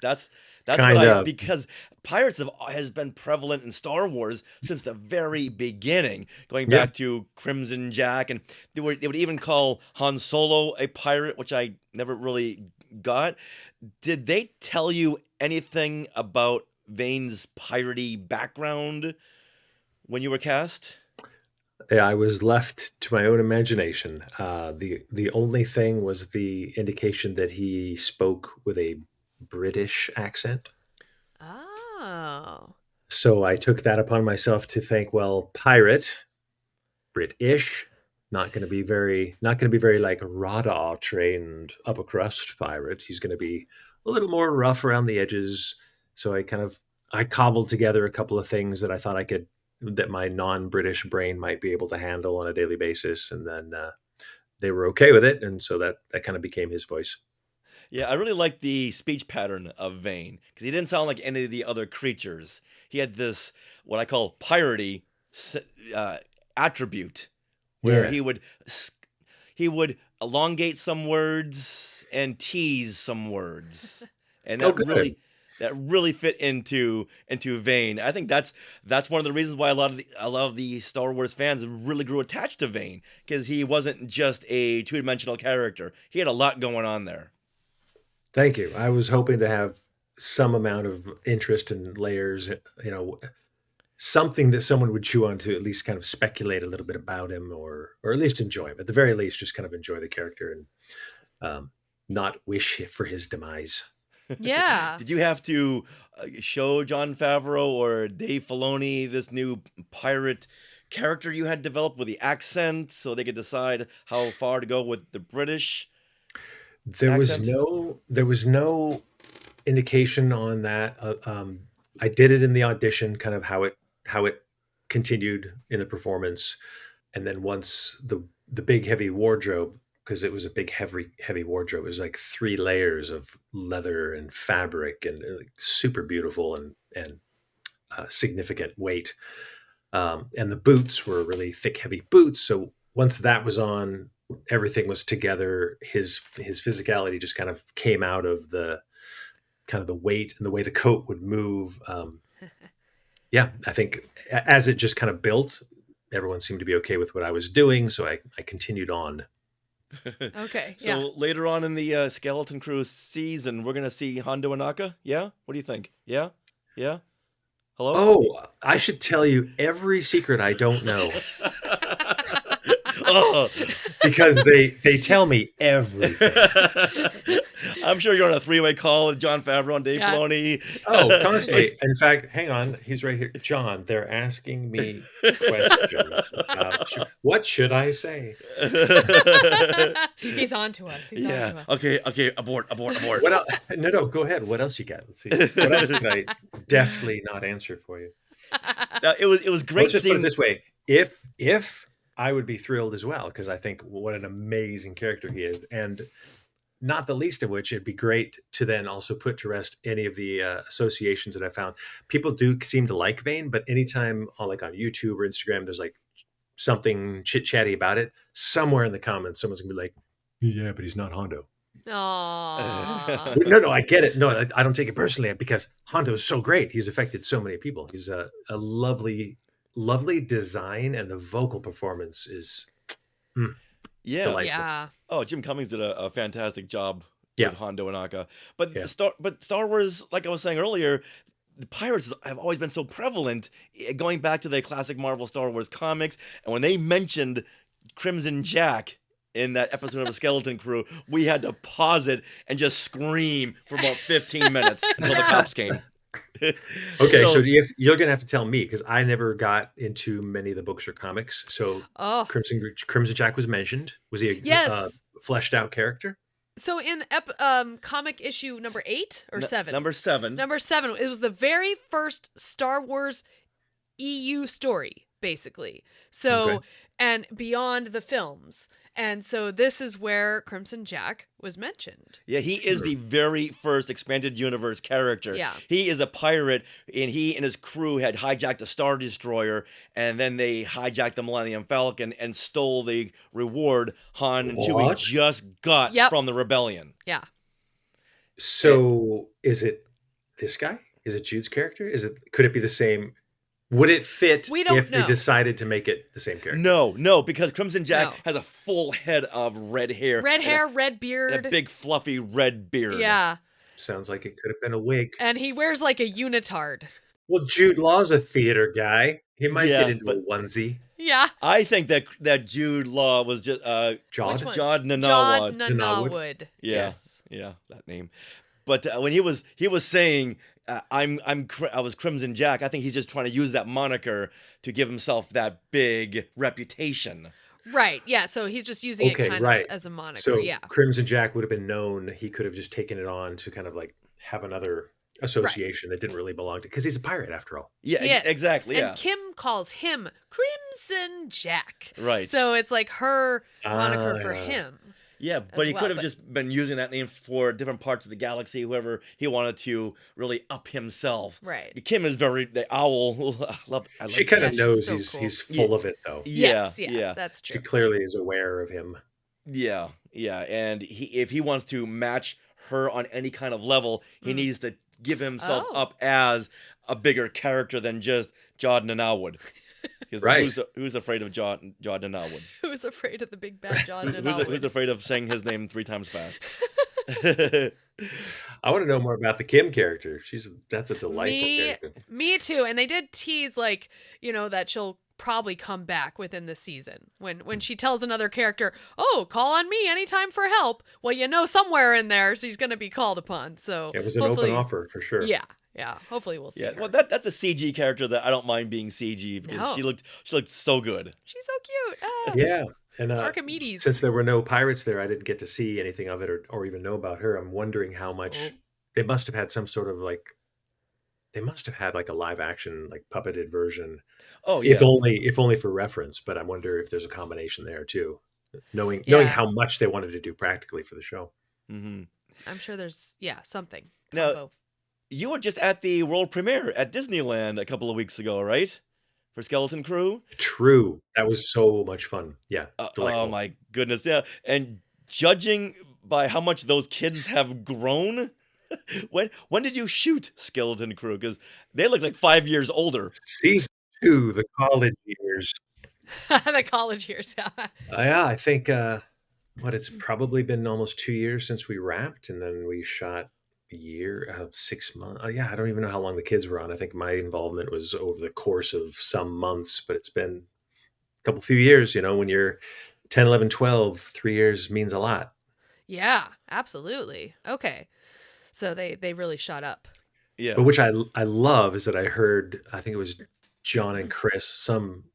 That's because pirates has been prevalent in Star Wars since the very beginning, going back to Crimson Jack, and they would even call Han Solo a pirate, which I never really got. Did they tell you anything about Vane's piratey background when you were cast? Yeah, I was left to my own imagination. The only thing was the indication that he spoke with a British accent. Oh. So I took that upon myself to think, well, pirate, British, not going to be very like radar trained upper crust pirate. He's going to be a little more rough around the edges. So I cobbled together a couple of things that I thought I could that my non-British brain might be able to handle on a daily basis. And then they were okay with it, and so that kind of became his voice. Yeah, I really like the speech pattern of Vane because he didn't sound like any of the other creatures. He had this what I call piratey attribute, where he would elongate some words and tease some words, and that really fit into Vane. I think that's one of the reasons why a lot of the Star Wars fans really grew attached to Vane, because he wasn't just a two-dimensional character. He had a lot going on there. Thank you. I was hoping to have some amount of interest and layers, something that someone would chew on to at least kind of speculate a little bit about him, or at least enjoy him. At the very least, just kind of enjoy the character and not wish for his demise. Yeah. Did you have to show Jon Favreau or Dave Filoni this new pirate character you had developed with the accent so they could decide how far to go with the British accent? There was no indication on that. I did it in the audition, kind of how it continued in the performance, and then once the big heavy wardrobe, because it was a big heavy wardrobe, it was like 3 layers of leather and fabric, and super beautiful and significant weight, and the boots were really thick, heavy boots. So once that was on, everything was together. His physicality just kind of came out of the kind of the weight and the way the coat would move. Yeah, I think as it just kind of built, everyone seemed to be okay with what I was doing, so I continued on. Okay. So later on in the Skeleton Crew season, we're gonna see Hondo Ohnaka. Yeah, what do you think? Yeah. Hello. Oh, I should tell you every secret I don't know. Oh, because they tell me everything. I'm sure you're on a 3-way call with Jon Favreau and Dave Filoni. Oh, constantly. In fact, hang on, he's right here. John, they're asking me questions about what should I say? He's on to us. He's on to us. Okay, abort. What else? No, go ahead. What else you got? Let's see. What else can I definitely not answer for you? It was great. Let's just put it this way: if I would be thrilled as well, because I think what an amazing character he is, and not the least of which, it'd be great to then also put to rest any of the associations that I found. People do seem to like Vane, but anytime on YouTube or Instagram, there's like something chit chatty about it, somewhere in the comments, someone's gonna be like, "Yeah, but he's not Hondo." Aww. No, I get it. No, I don't take it personally, because Hondo is so great. He's affected so many people. He's a lovely design, and the vocal performance is delightful. Yeah. Oh, Jim Cummings did a fantastic job Yeah. with Hondo Ohnaka. But Star Wars, like I was saying earlier, the pirates have always been so prevalent, going back to the classic Marvel Star Wars comics. And when they mentioned Crimson Jack in that episode of the Skeleton Crew, we had to pause it and just scream for about 15 minutes until the cops came. Okay, so you're gonna have to tell me, because I never got into many of the books or comics. So Crimson Jack was mentioned. Was he a fleshed out character? So in comic issue number 8 or 7? Number 7. Number 7. It was the very first Star Wars EU story, basically. So, and beyond the films. And so this is where Crimson Jack was mentioned. Yeah, he is the very first expanded universe character. Yeah. He is a pirate, and he and his crew had hijacked a Star Destroyer, and then they hijacked the Millennium Falcon and stole the reward Han and Chewie just got from the rebellion. Yeah. So is it this guy? Is it Jude's character? Could it be the same? Would it fit if they decided to make it the same character? No, because Crimson Jack has a full head of red hair. Red beard. And a big fluffy red beard. Yeah. Sounds like it could have been a wig. And he wears like a unitard. Well, Jude Law's a theater guy. He might get into a onesie. Yeah. I think that Jude Law was just Jod Nanawood. Yes. Yeah, that name. But when he was saying I was Crimson Jack, I think he's just trying to use that moniker to give himself that big reputation. Right. Yeah. So he's just using it kind of as a moniker. So yeah. Crimson Jack would have been known. He could have just taken it on to kind of like have another association that didn't really belong to, because he's a pirate after all. Yeah, He is. exactly. And Yeah. Kim calls him Crimson Jack. Right. So it's like her moniker for yeah. him. Yeah, but he well, could have but- just been using that name for different parts of the galaxy, whoever he wanted to really up himself. Right. Kim is the owl. I love She kind of she's knows so he's cool. he's full of it though. Yes, that's She true. clearly is aware of him. Yeah, and if he wants to match her on any kind of level, he needs to give himself Oh. up as a bigger character than just Jordan Wood. Right. Who's afraid of Jordan Wood? Who's afraid of the big bad John and Who's afraid of saying his name 3 times fast? I want to know more about the Kim character. That's a delightful character. Me too. And they did tease that she'll probably come back within the season. When she tells another character, "Oh, call on me anytime for help." Well, somewhere in there she's going to be called upon. So It was an open offer for sure. Yeah. Hopefully we'll see. Yeah, her. well, that's a CG character that I don't mind being CG because No. she looked so good. She's so cute. Ah, Yeah. And it's Archimedes. since there were no pirates there, I didn't get to see anything of it or even know about her. I'm wondering how much they must have had some sort of they must have had a live action puppeted version. Oh yeah. If only for reference, but I wonder if there's a combination there too. Knowing how much they wanted to do practically for the show. Mm-hmm. I'm sure there's something. Now, Combo. you were just at the world premiere at Disneyland a couple of weeks ago, right? For Skeleton Crew? True. That was so much fun. Yeah. Oh Delightful. my goodness. Yeah. And judging by how much those kids have grown, when did you shoot Skeleton Crew? Because they look like 5 years older. Season 2, the college years. The college years. Yeah, I think it's probably been almost 2 years since we wrapped, and then we shot a year, 6 months. Yeah, I don't even know how long the kids were on. I think my involvement was over the course of some months, but it's been a few years. When you're 10, 11, 12, 3 years means a lot. Yeah, absolutely. Okay. So they really shot up. Yeah. But which I love is that I heard, I think it was John and Chris, some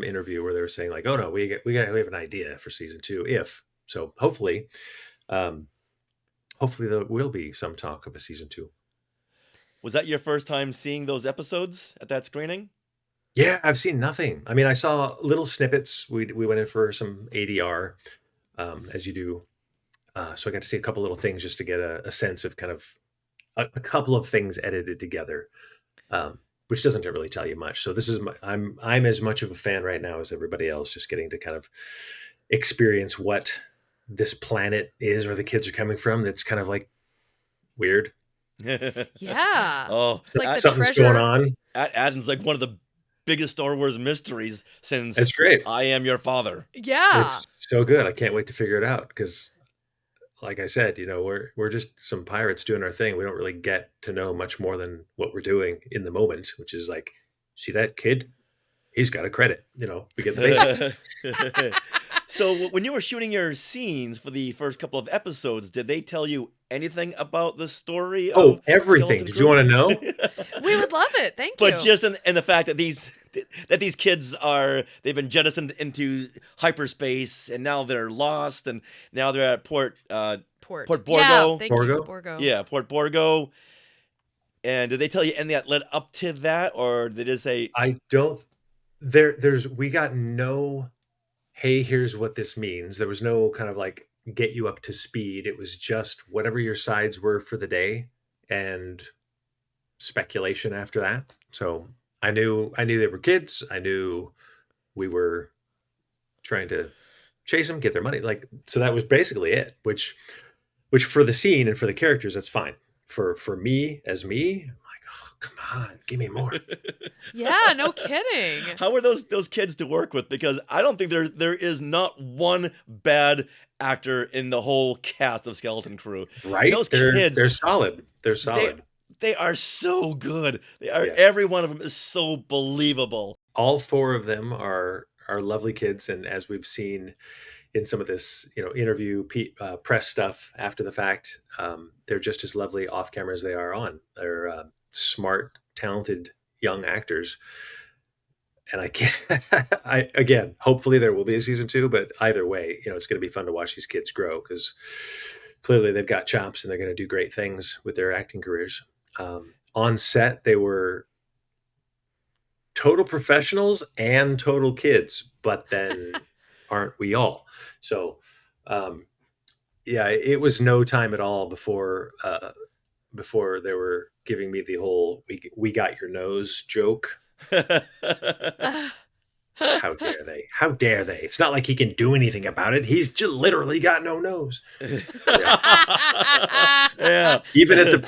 interview where they were saying oh no, we have an idea for season 2. So hopefully there will be some talk of a season 2. Was that your first time seeing those episodes at that screening? Yeah, I've seen nothing. I mean, I saw little snippets. We went in for some ADR, as you do. So I got to see a couple little things just to get a sense of kind of a couple of things edited together, which doesn't really tell you much. So this is I'm as much of a fan right now as everybody else, just getting to kind of experience what this planet is, where the kids are coming from. That's kind of weird. Yeah. Oh, it's like the something's treasure. going on. Aden's one of the biggest Star Wars mysteries since It's great. I Am Your Father. Yeah. It's so good. I can't wait to figure it out because, like I said, we're just some pirates doing our thing. We don't really get to know much more than what we're doing in the moment, which is see that kid? He's got a credit. We get the basics. So when you were shooting your scenes for the first couple of episodes, did they tell you anything about the story? Oh, of everything. Skeleton Did you want to know? We would love it. Thank you. But just in the fact that these kids they've been jettisoned into hyperspace and now they're lost and now they're at Port Borgo. Yeah, thank Borgo? you, Borgo. Yeah, Port Borgo. And did they tell you anything that led up to that, or did they say? I don't. We got no. Hey, here's what this means. There was no kind of get you up to speed. It was just whatever your sides were for the day and speculation after that. So I knew they were kids. I knew we were trying to chase them, get their money. So that was basically it, which for the scene and for the characters, that's fine. For me, I'm oh, come on, give me more. Yeah, no kidding. How were those kids to work with? Because I don't think there is not one bad actor in the whole cast of Skeleton Crew. Right? Those they're solid. They're solid. They are so good. They are. Yeah. Every one of them is so believable. All 4 of them are lovely kids, and as we've seen in some of this, interview press stuff after the fact, they're just as lovely off camera as they are on. They're smart, talented young actors, and I can't. Again, hopefully there will be a season 2, but either way, it's going to be fun to watch these kids grow because clearly they've got chops and they're going to do great things with their acting careers. on set they were total professionals and total kids, but then aren't we all? So, yeah, it was no time at all before they were giving me the whole "we got your nose" joke. How dare they? How dare they? It's not like he can do anything about it. He's just literally got no nose. Yeah. Even at the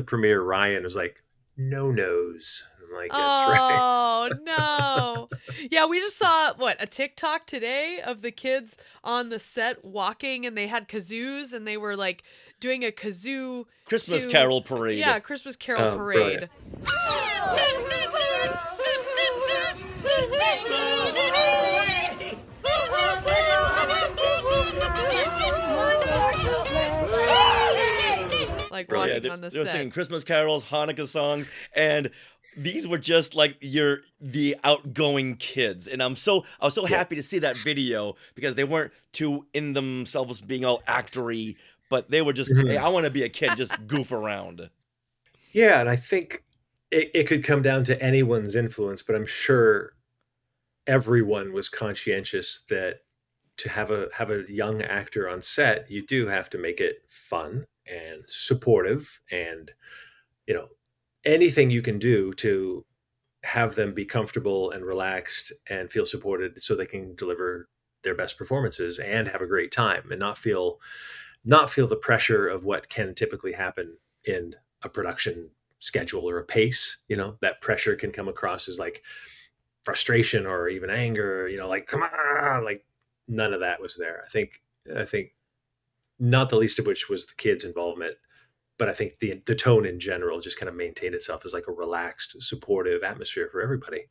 premiere, Ryan was like, "No nose." I'm like, "That's right." Oh no. Yeah, we just saw a TikTok today of the kids on the set walking, and they had kazoos, and they were like doing a kazoo Christmas Carol parade. Yeah, Christmas Carol parade. Like walking on the They were set. singing Christmas carols, Hanukkah songs, and these were just like the outgoing kids. And I was so happy to see that video because they weren't too in themselves being all actory, but they were just, hey, I want to be a kid, just goof around. Yeah, and I think it could come down to anyone's influence, but I'm sure everyone was conscientious that to have a young actor on set, you do have to make it fun and supportive, and anything you can do to have them be comfortable and relaxed and feel supported so they can deliver their best performances and have a great time and not feel the pressure of what can typically happen in a production schedule or a pace. That pressure can come across as like frustration or even anger, like, come on, like none of that was there. I think not the least of which was the kids' involvement, but I think the tone in general just kind of maintained itself as like a relaxed, supportive atmosphere for everybody.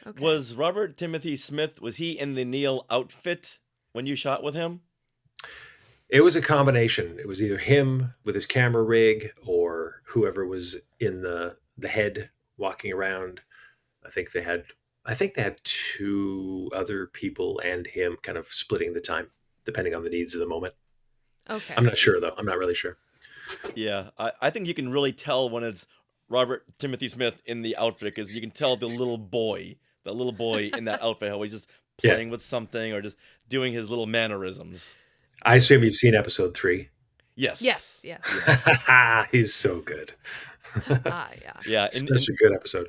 Okay. Was Robert Timothy Smith, was he in the Neil outfit when you shot with him? It was a combination. It was either him with his camera rig or whoever was in the head walking around. I think they had two other people and him kind of splitting the time depending on the needs of the moment. Okay. I'm not sure though. I'm not really sure. Yeah, I think you can really tell when it's Robert Timothy Smith in the outfit because you can tell the little boy in that outfit, how he's just playing with something or just doing his little mannerisms. I assume you've seen episode 3. Yes. Yes. He's so good. Yeah. Such a good episode.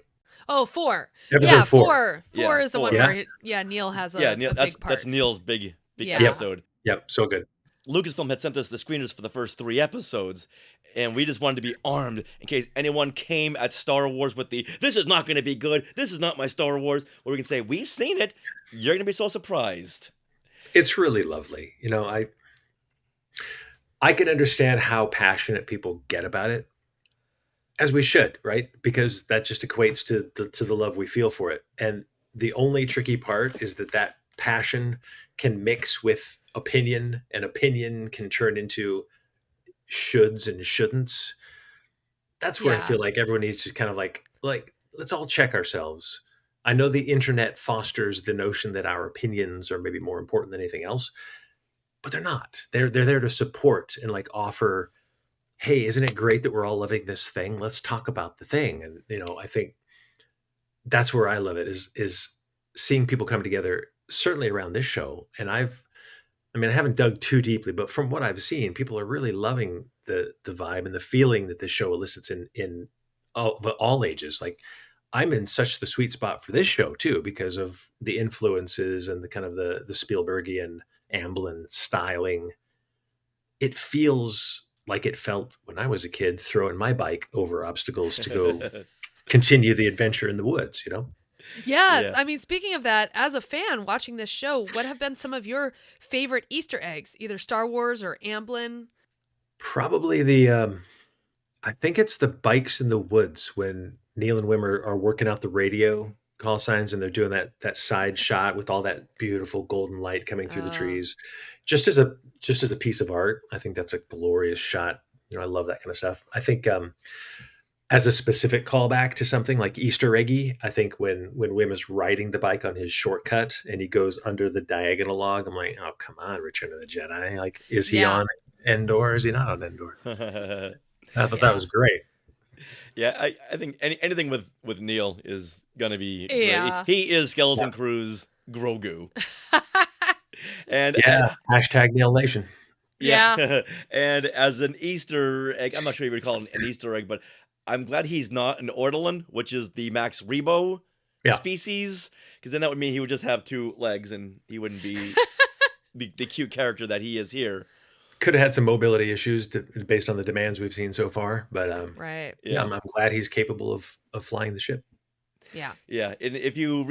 Oh, 4. Episode 4. 4 is the one where Neil has a big part. That's Neil's big episode. Yep, so good. Lucasfilm had sent us the screeners for the first 3 episodes, and we just wanted to be armed in case anyone came at Star Wars with this is not going to be good, this is not my Star Wars, where we can say, we've seen it, you're going to be so surprised. It's really lovely. I can understand how passionate people get about it, as we should, right? Because that just equates to the love we feel for it. And the only tricky part is that passion can mix with opinion, and opinion can turn into shoulds and shouldn'ts. That's where I feel like everyone needs to kind of like let's all check ourselves. I know the internet fosters the notion that our opinions are maybe more important than anything else, but they're not. They're there to support and like offer, hey, isn't it great that we're all loving this thing? Let's talk about the thing. And I think that's where I love it is seeing people come together, certainly around this show. And I haven't dug too deeply, but from what I've seen, people are really loving the vibe and the feeling that this show elicits in all ages. Like, I'm in such the sweet spot for this show too, because of the influences and the kind of the Spielbergian Amblin styling. It feels like it felt when I was a kid throwing my bike over obstacles to go continue the adventure in the woods, Yes. I mean, speaking of that, as a fan watching this show, what have been some of your favorite Easter eggs, either Star Wars or Amblin? Probably I think it's the bikes in the woods when Neil and Wim are working out the radio call signs and they're doing that side shot with all that beautiful golden light coming through the trees. Just as a piece of art, I think that's a glorious shot. I love that kind of stuff. I think as a specific callback to something like Easter eggy, I think when Wim is riding the bike on his shortcut and he goes under the diagonal log, I'm like, oh, come on, Return of the Jedi. Like, is he on Endor or is he not on Endor? I thought that was great. Yeah, I think anything with Neil is gonna be Yeah. great. He is Skeleton Crew's Grogu. And Yeah. Hashtag Neil Nation. yeah. And as an Easter egg, I'm not sure you would call it an Easter egg, but I'm glad he's not an Ortolan, which is the Max Rebo Yeah. species, because then that would mean he would just have 2 legs and he wouldn't be the cute character that he is here. Could have had some mobility issues based on the demands we've seen so far, but Right. yeah, I'm glad he's capable of flying the ship. Yeah. Yeah, and if you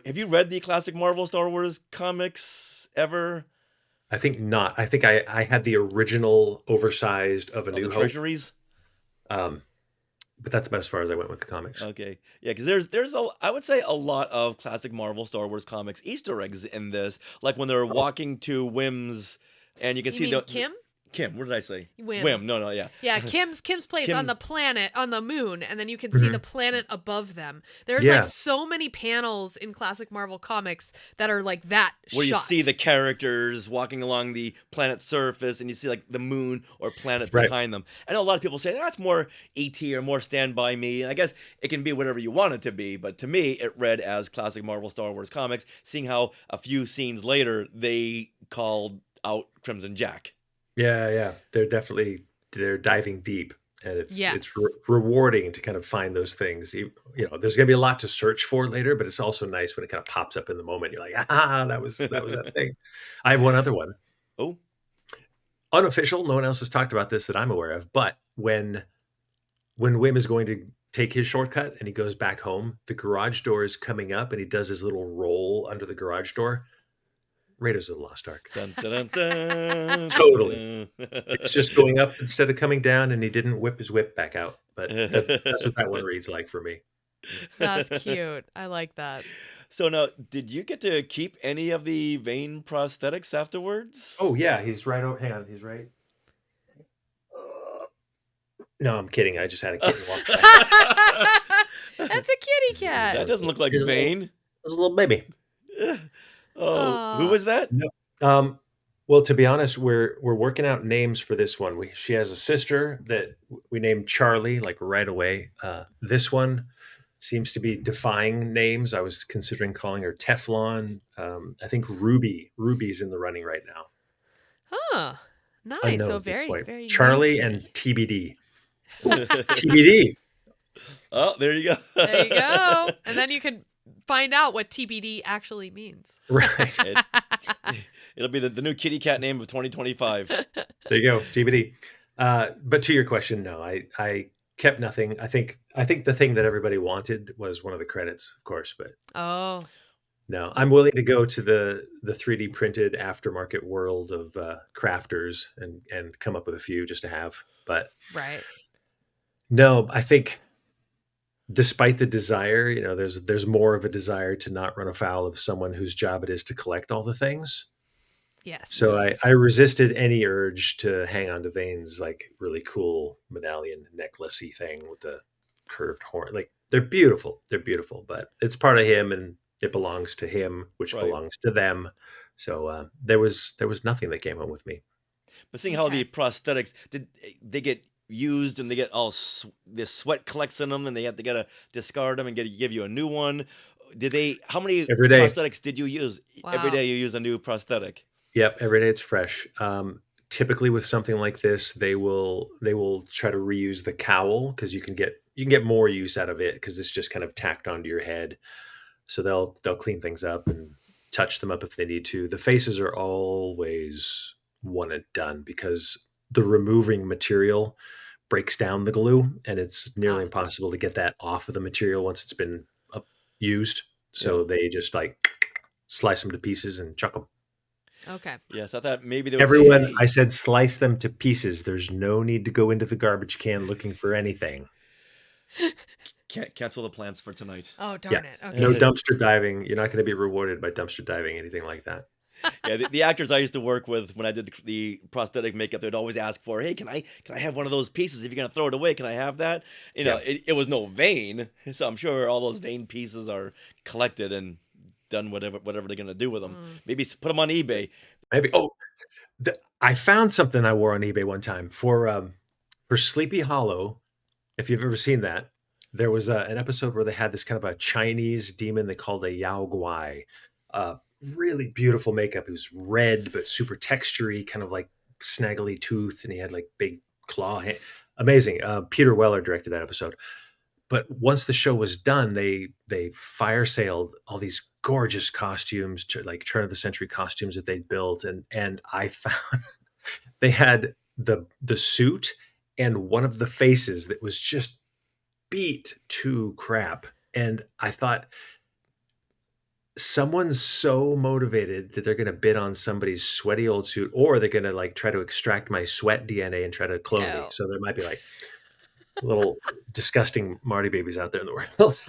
have you read the classic Marvel Star Wars comics ever? I think not. I think I had the original oversized of A New Hope. Treasuries? But that's about as far as I went with the comics. Okay. Yeah, because there's I would say a lot of classic Marvel Star Wars comics Easter eggs in this. Like when they're walking to Wim's and you can see mean Kim? Kim, what did I say? Wim. No, yeah. Yeah, Kim's place on Kim- the planet, on the moon, and then you can see the planet above them. There's Yeah. like so many panels in classic Marvel comics that are like that Where you shot. see the characters walking along the planet's surface and you see like the moon or planet Right. behind them. I know a lot of people say that's more ET or more Stand By Me, and I guess it can be whatever you want it to be, but to me it read as classic Marvel Star Wars comics, seeing how a few scenes later they called out Crimson Jack. Yeah. They're diving deep, and it's Yes. rewarding to kind of find those things. You know, there's going to be a lot to search for later, but it's also nice when it kind of pops up in the moment. You're like, that was that thing. I have one other one. Oh, Unofficial. No one else has talked about this that I'm aware of. But when Wim is going to take his shortcut and he goes back home, the garage door is coming up, and he does his little roll under the garage door. Raiders of the Lost Ark. dun, dun, dun, Totally. dun. It's just going up instead of coming down, and he didn't whip his whip back out. But that's what that one reads like for me. That's cute. I like that. So now, did you get to keep any of the Vane prosthetics afterwards? Oh yeah, he's right over. Hang on, he's right. No, I'm kidding. I just had a kitten walk by. That's a kitty cat. That doesn't look like Here's a little- Vane. There's a little baby. Oh, who was that? No. Well, to be honest, we're working out names for this one. She has a sister that we named Charlie, like right away. This one seems to be defying names. I was considering calling her Teflon. I think Ruby's in the running right now. Huh. Nice. Unknown So at this very, point. very Charlie niche. and TBD. TBD. Oh, there you go. There you go. And then you can find out what TBD actually means. Right. It'll be the new kitty cat name of 2025. There you go, TBD. But to your question, no, I kept nothing. I think the thing that everybody wanted was one of the credits, of course, but Oh. no, I'm willing to go to the 3D printed aftermarket world of crafters and come up with a few just to have. But Right. no, I think despite the desire, there's more of a desire to not run afoul of someone whose job it is to collect all the things. Yes. So I resisted any urge to hang on to Vane's like really cool medallion necklacey thing with the curved horn. Like they're beautiful, but it's part of him and it belongs to him, which Right. belongs to them. So there was nothing that came home with me. But seeing how the prosthetics did they get used and they get all this sweat collects in them and they have to gotta discard them and give you a new one. How many Every day. prosthetics did you use? Every Wow. day you use a new prosthetic. Yep, every day it's fresh. Typically with something like this, they will try to reuse the cowl because you can get more use out of it because it's just kind of tacked onto your head. So they'll clean things up and touch them up if they need to. The faces are always one and done because the removing material breaks down the glue and it's nearly impossible to get that off of the material once it's been used. So they just like slice them to pieces and chuck them. Okay. Yes, I thought maybe there was Everyone, I said slice them to pieces. There's no need to go into the garbage can looking for anything. Can't cancel the plans for tonight. Oh, darn it. Okay. No dumpster diving. You're not going to be rewarded by dumpster diving, anything like that. Yeah, the actors I used to work with when I did the prosthetic makeup, they'd always ask for, "Hey, can I have one of those pieces? If you're gonna throw it away, can I have that?" It was no Vane, so I'm sure all those Vane pieces are collected and done whatever they're gonna do with them. Maybe put them on eBay. Maybe. Oh, I found something I wore on eBay one time for Sleepy Hollow. if you've ever seen that, there was an episode where they had this kind of a Chinese demon they called a Yao Guai. Really beautiful makeup. He was red but super textury, kind of like snaggly tooth, and he had like big claw hand. Amazing. Peter Weller directed that episode. But once the show was done, they fire sailed all these gorgeous costumes, to like turn of the century costumes that they'd built, and I found they had the suit and one of the faces that was just beat to crap. And I thought, someone's so motivated that they're going to bid on somebody's sweaty old suit, or they're going to like try to extract my sweat DNA and try to clone me. So there might be like little disgusting Marty babies out there in the world.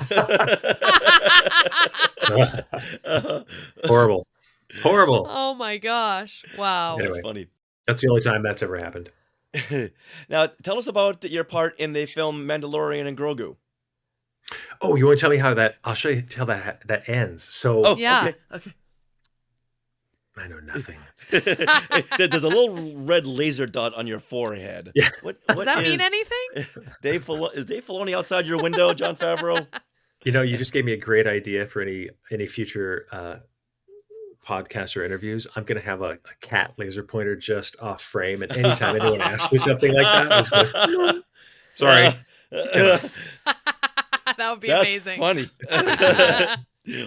Horrible. Oh my gosh. Wow. Anyway, That's funny. That's the only time that's ever happened. Now, tell us about your part in the film Mandalorian and Grogu. Oh, you want to tell me how that? I'll show you how that ends. So, Yeah. Okay. I know nothing. There's a little red laser dot on your forehead. Yeah. Does that mean anything? Is Dave Filoni outside your window, Jon Favreau? You just gave me a great idea for any future podcasts or interviews. I'm going to have a cat laser pointer just off frame, and anytime anyone asks me something like that, I'm just going, sorry. That would be That's amazing. Funny.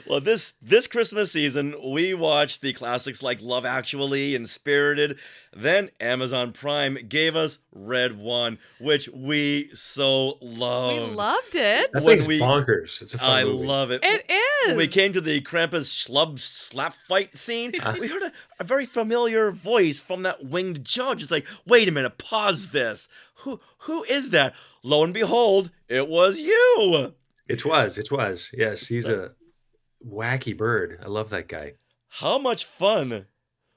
Well, this Christmas season, we watched the classics like Love Actually and Spirited. Then Amazon Prime gave us Red One, which we so loved. We loved it. That thing's bonkers. It's a fun movie. Love it. It is. When we came to the Krampus schlub slap fight scene, we heard a very familiar voice from that winged judge. It's like, wait a minute, pause this. Who is that? Lo and behold, it was you. It was. Yes, he's a wacky bird. I love that guy. How much fun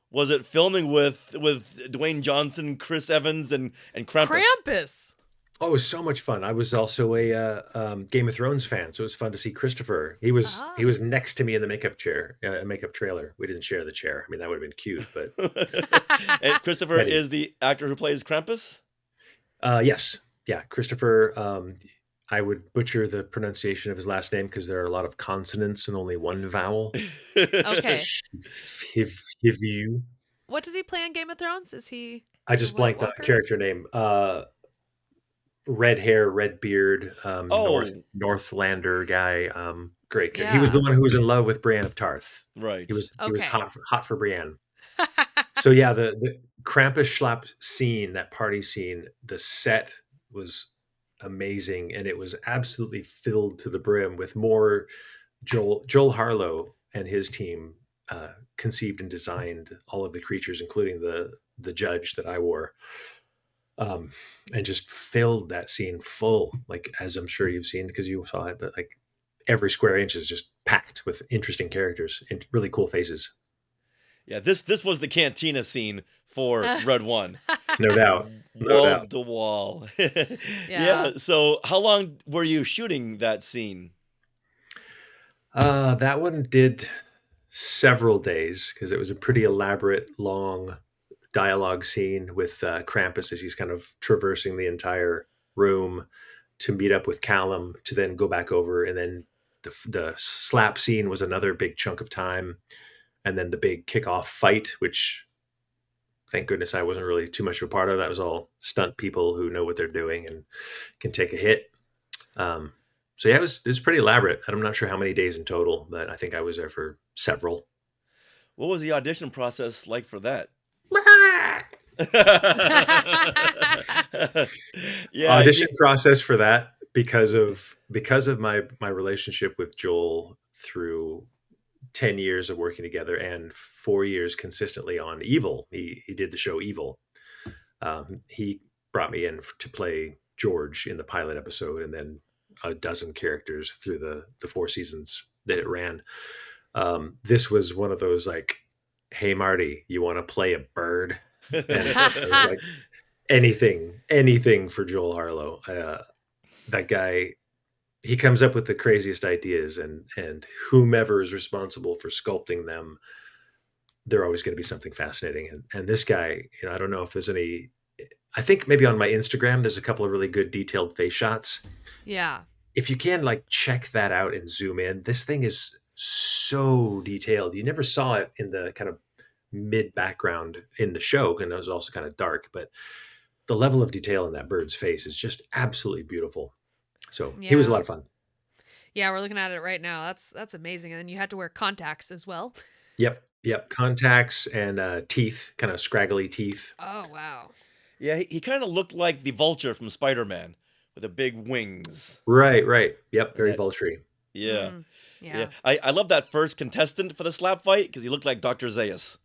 was it filming with Dwayne Johnson, Chris Evans, and Krampus? Krampus. Oh, it was so much fun. I was also a Game of Thrones fan, so it was fun to see Christopher. He was next to me in the makeup trailer. We didn't share the chair. I mean, that would have been cute, but And Christopher is the actor who plays Krampus? Yes. Yeah, Christopher. I would butcher the pronunciation of his last name because there are a lot of consonants and only one vowel. Okay. You. What does he play on Game of Thrones? Is he? I just blanked on the character name. Red hair, red beard, Northlander guy. Great. Yeah. He was the one who was in love with Brienne of Tarth. Right. He was hot for Brienne. So yeah, the Krampus Schlapp scene, that party scene, the set was amazing, and it was absolutely filled to the brim with more. Joel Harlow and his team conceived and designed all of the creatures, including the judge that I wore, and just filled that scene full, like, as I'm sure you've seen because you saw it, but like every square inch is just packed with interesting characters and really cool faces. Yeah, this was the cantina scene for Red One. No doubt. Wall to wall. Yeah. So how long were you shooting that scene? That one did several days because it was a pretty elaborate, long dialogue scene with Krampus as he's kind of traversing the entire room to meet up with Callum to then go back over. And then the slap scene was another big chunk of time. And then the big kickoff fight, which thank goodness I wasn't really too much of a part of. That was all stunt people who know what they're doing and can take a hit. So yeah, it was pretty elaborate. I'm not sure how many days in total, but I think I was there for several. What was the audition process like for that? Audition process for that because of my relationship with Joel through 10 years of working together and 4 years consistently on Evil. He did the show Evil. He brought me in to play George in the pilot episode, and then a dozen characters through the 4 seasons that it ran. This was one of those like, hey Marty, you want to play a bird? And it was like anything for Joel Harlow. That guy, he comes up with the craziest ideas, and whomever is responsible for sculpting them, they're always going to be something fascinating. And this guy, I don't know if there's I think maybe on my Instagram, there's a couple of really good detailed face shots. Yeah. If you can like check that out and zoom in, this thing is so detailed. You never saw it in the kind of mid background in the show, and it was also kind of dark, but the level of detail in that bird's face is just absolutely beautiful. So he was a Yeah. lot of fun. Yeah, we're looking at it right now. That's amazing. And then you had to wear contacts as well. Yep. Contacts and teeth, kind of scraggly teeth. Oh, wow. Yeah, he kind of looked like the Vulture from Spider-Man with the big wings. Right. Yep, And very that- vulture-y. Yeah. Yeah. I love that first contestant for the slap fight because he looked like Dr. Zaius.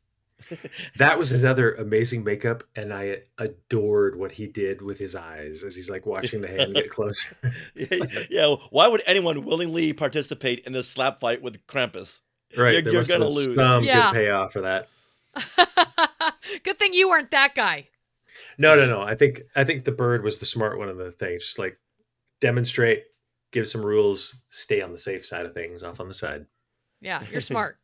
That was another amazing makeup, and I adored what he did with his eyes as he's like watching the hand get closer. Yeah, why would anyone willingly participate in this slap fight with Krampus? Right, You're there must have gonna been lose. some Yeah. good payoff for that. Good thing you weren't that guy. No. I think the bird was the smart one of the thing. Just like demonstrate, give some rules, stay on the safe side of things, off on the side. Yeah, you're smart.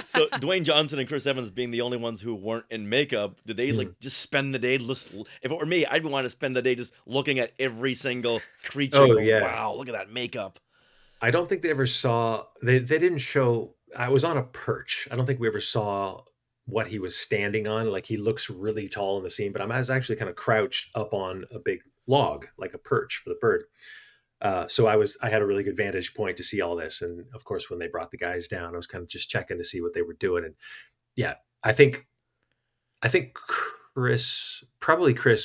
So Dwayne Johnson and Chris Evans being the only ones who weren't in makeup, did they like just spend the day? If it were me, I'd want to spend the day just looking at every single creature. Oh, going, yeah. Wow, look at that makeup. I don't think they ever saw. They didn't show. I was on a perch. I don't think we ever saw what he was standing on. Like he looks really tall in the scene, but I was actually kind of crouched up on a big log, like a perch for the bird. So I had a really good vantage point to see all this. And of course, when they brought the guys down, I was kind of just checking to see what they were doing. And yeah, I think Chris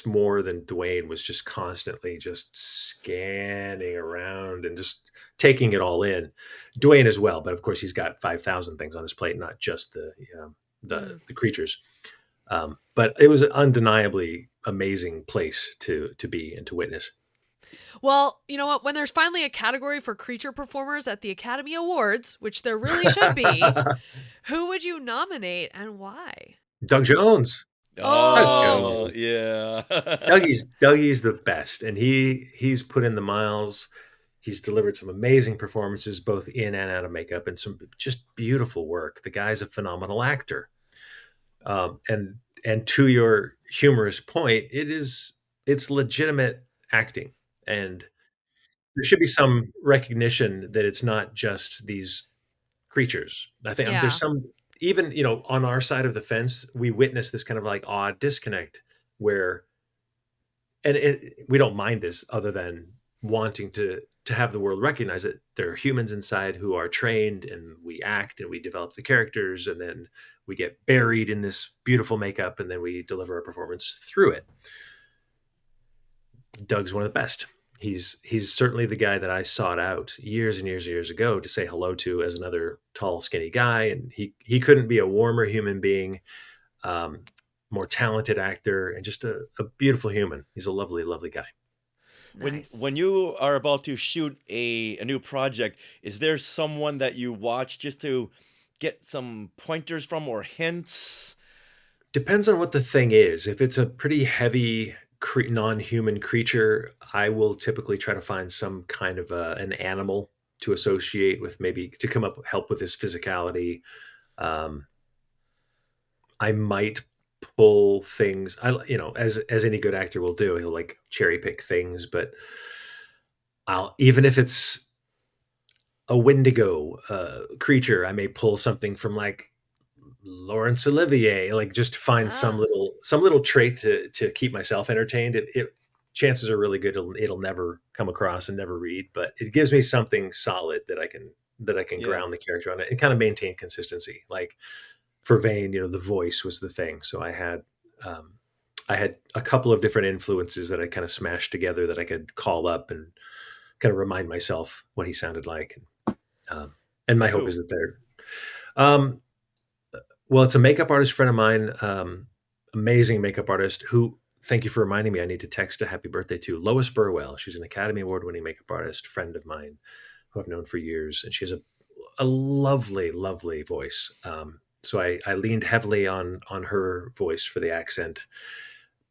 more than Dwayne was just constantly just scanning around and just taking it all in. Dwayne as well, but of course he's got 5,000 things on his plate, not just the creatures. But it was an undeniably amazing place to be and to witness. Well, you know what? When there's finally a category for creature performers at the Academy Awards, which there really should be, who would you nominate and why? Doug Jones. Oh, yeah. Dougie's the best, and he's put in the miles. He's delivered some amazing performances, both in and out of makeup, and some just beautiful work. The guy's a phenomenal actor. And to your humorous point, it's legitimate acting, and there should be some recognition that it's not just these creatures. I think Yeah. there's some, even on our side of the fence, we witness this kind of like odd disconnect where, and we don't mind this other than wanting to have the world recognize that there are humans inside who are trained, and we act and we develop the characters, and then we get buried in this beautiful makeup, and then we deliver a performance through it. Doug's one of the best. He's certainly the guy that I sought out years and years ago to say hello to as another tall, skinny guy. And he couldn't be a warmer human being, more talented actor, and just a beautiful human. He's a lovely, lovely guy. Nice. When you are about to shoot a new project, is there someone that you watch just to get some pointers from or hints? Depends on what the thing is. If it's a pretty heavy non-human creature, I will typically try to find some kind of an animal to associate with, maybe to come up help with his physicality. I might pull things, as any good actor will do. He'll like cherry pick things, but even if it's a Wendigo creature, I may pull something from like Laurence Olivier, like just find some little trait to keep myself entertained. Chances are really good it'll never come across and never read, but it gives me something solid that I can ground the character on it and kind of maintain consistency. Like for Vane, the voice was the thing. So I had a couple of different influences that I kind of smashed together that I could call up and kind of remind myself what he sounded like. And my hope is that they're, well, it's a makeup artist friend of mine, amazing makeup artist who, thank you for reminding me, I need to text a happy birthday to Lois Burwell. She's an Academy Award-winning makeup artist, friend of mine who I've known for years. And she has a lovely, lovely voice. So I leaned heavily on her voice for the accent,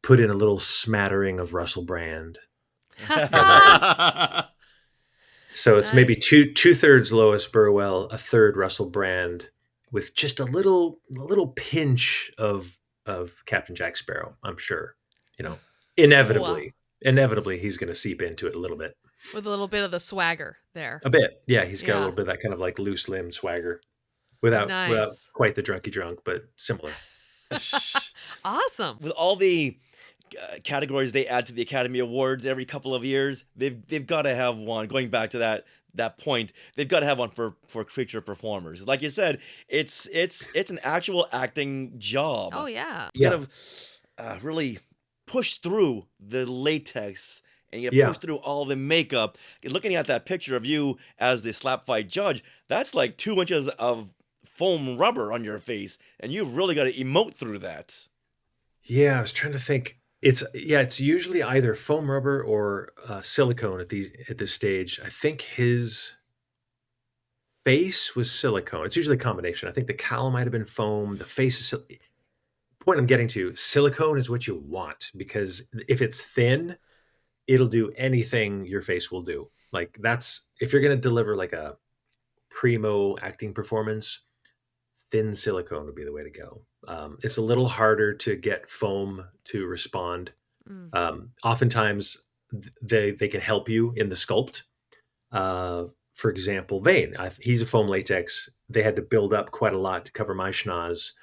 put in a little smattering of Russell Brand. So it's maybe two-thirds Lois Burwell, a third Russell Brand, with just a little pinch of Captain Jack Sparrow, I'm sure. Inevitably, he's going to seep into it a little bit. With a little bit of the swagger there. A bit, yeah. He's got a Yeah. little bit of that kind of like loose limb swagger, without Nice. quite the drunky drunk, but similar. Awesome. With all the categories they add to the Academy Awards every couple of years, they've got to have one. Going back to that point, they've got to have one for creature performers. Like you said, it's an actual acting job. Oh yeah. You gotta really push through the latex, and you gotta push through all the makeup. Looking at that picture of you as the slap fight judge, that's like 2 inches of foam rubber on your face, and you've really got to emote through that. Yeah, I was trying to think. It's usually either foam rubber or silicone at this stage. I think his face was silicone. It's usually a combination. I think the cowl might have been foam. The face is point I'm getting to. Silicone is what you want, because if it's thin, it'll do anything your face will do. Like, that's if you're going to deliver like a primo acting performance, thin silicone would be the way to go. It's a little harder to get foam to respond. Oftentimes, they can help you in the sculpt. For example, Vane, he's a foam latex. They had to build up quite a lot to cover my schnoz.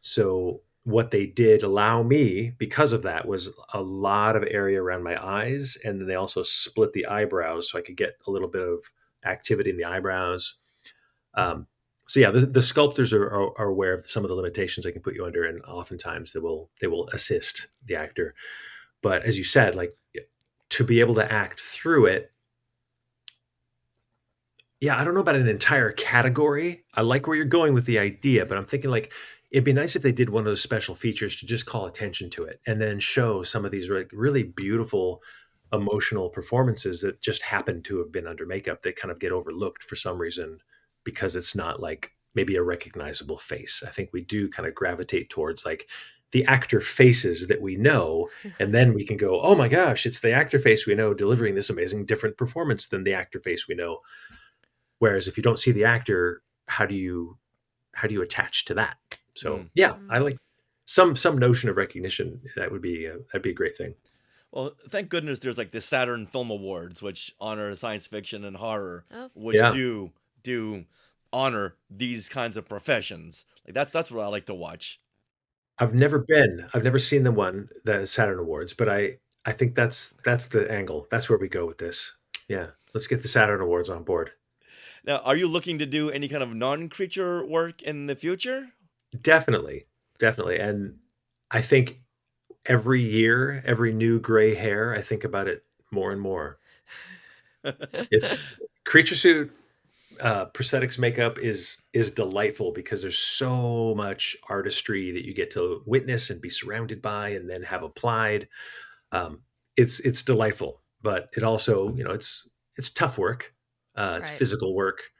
So what they did allow me, because of that, was a lot of area around my eyes, and then they also split the eyebrows so I could get a little bit of activity in the eyebrows. So yeah, the sculptors are aware of some of the limitations they can put you under, and oftentimes they will assist the actor. But as you said, like, to be able to act through it, yeah, I don't know about an entire category. I like where you're going with the idea, but I'm thinking like it'd be nice if they did one of those special features to just call attention to it and then show some of these really beautiful emotional performances that just happen to have been under makeup that kind of get overlooked for some reason, because it's not like maybe a recognizable face. I think we do kind of gravitate towards like the actor faces that we know, and then we can go, oh my gosh, it's the actor face we know delivering this amazing different performance than the actor face we know. Whereas if you don't see the actor, how do you attach to that? So I like some notion of recognition. That'd be a great thing. Well, thank goodness there's like the Saturn Film Awards, which honor science fiction and horror, which do honor these kinds of professions. Like that's what I like to watch. I've never seen the Saturn Awards, but I think that's the angle. That's where we go with this. Yeah, let's get the Saturn Awards on board. Now, are you looking to do any kind of non-creature work in the future? Definitely. And I think every year, every new gray hair, I think about it more and more. It's creature suit, prosthetics makeup is delightful because there's so much artistry that you get to witness and be surrounded by and then have applied. It's delightful, but it also, it's tough work. It's physical work.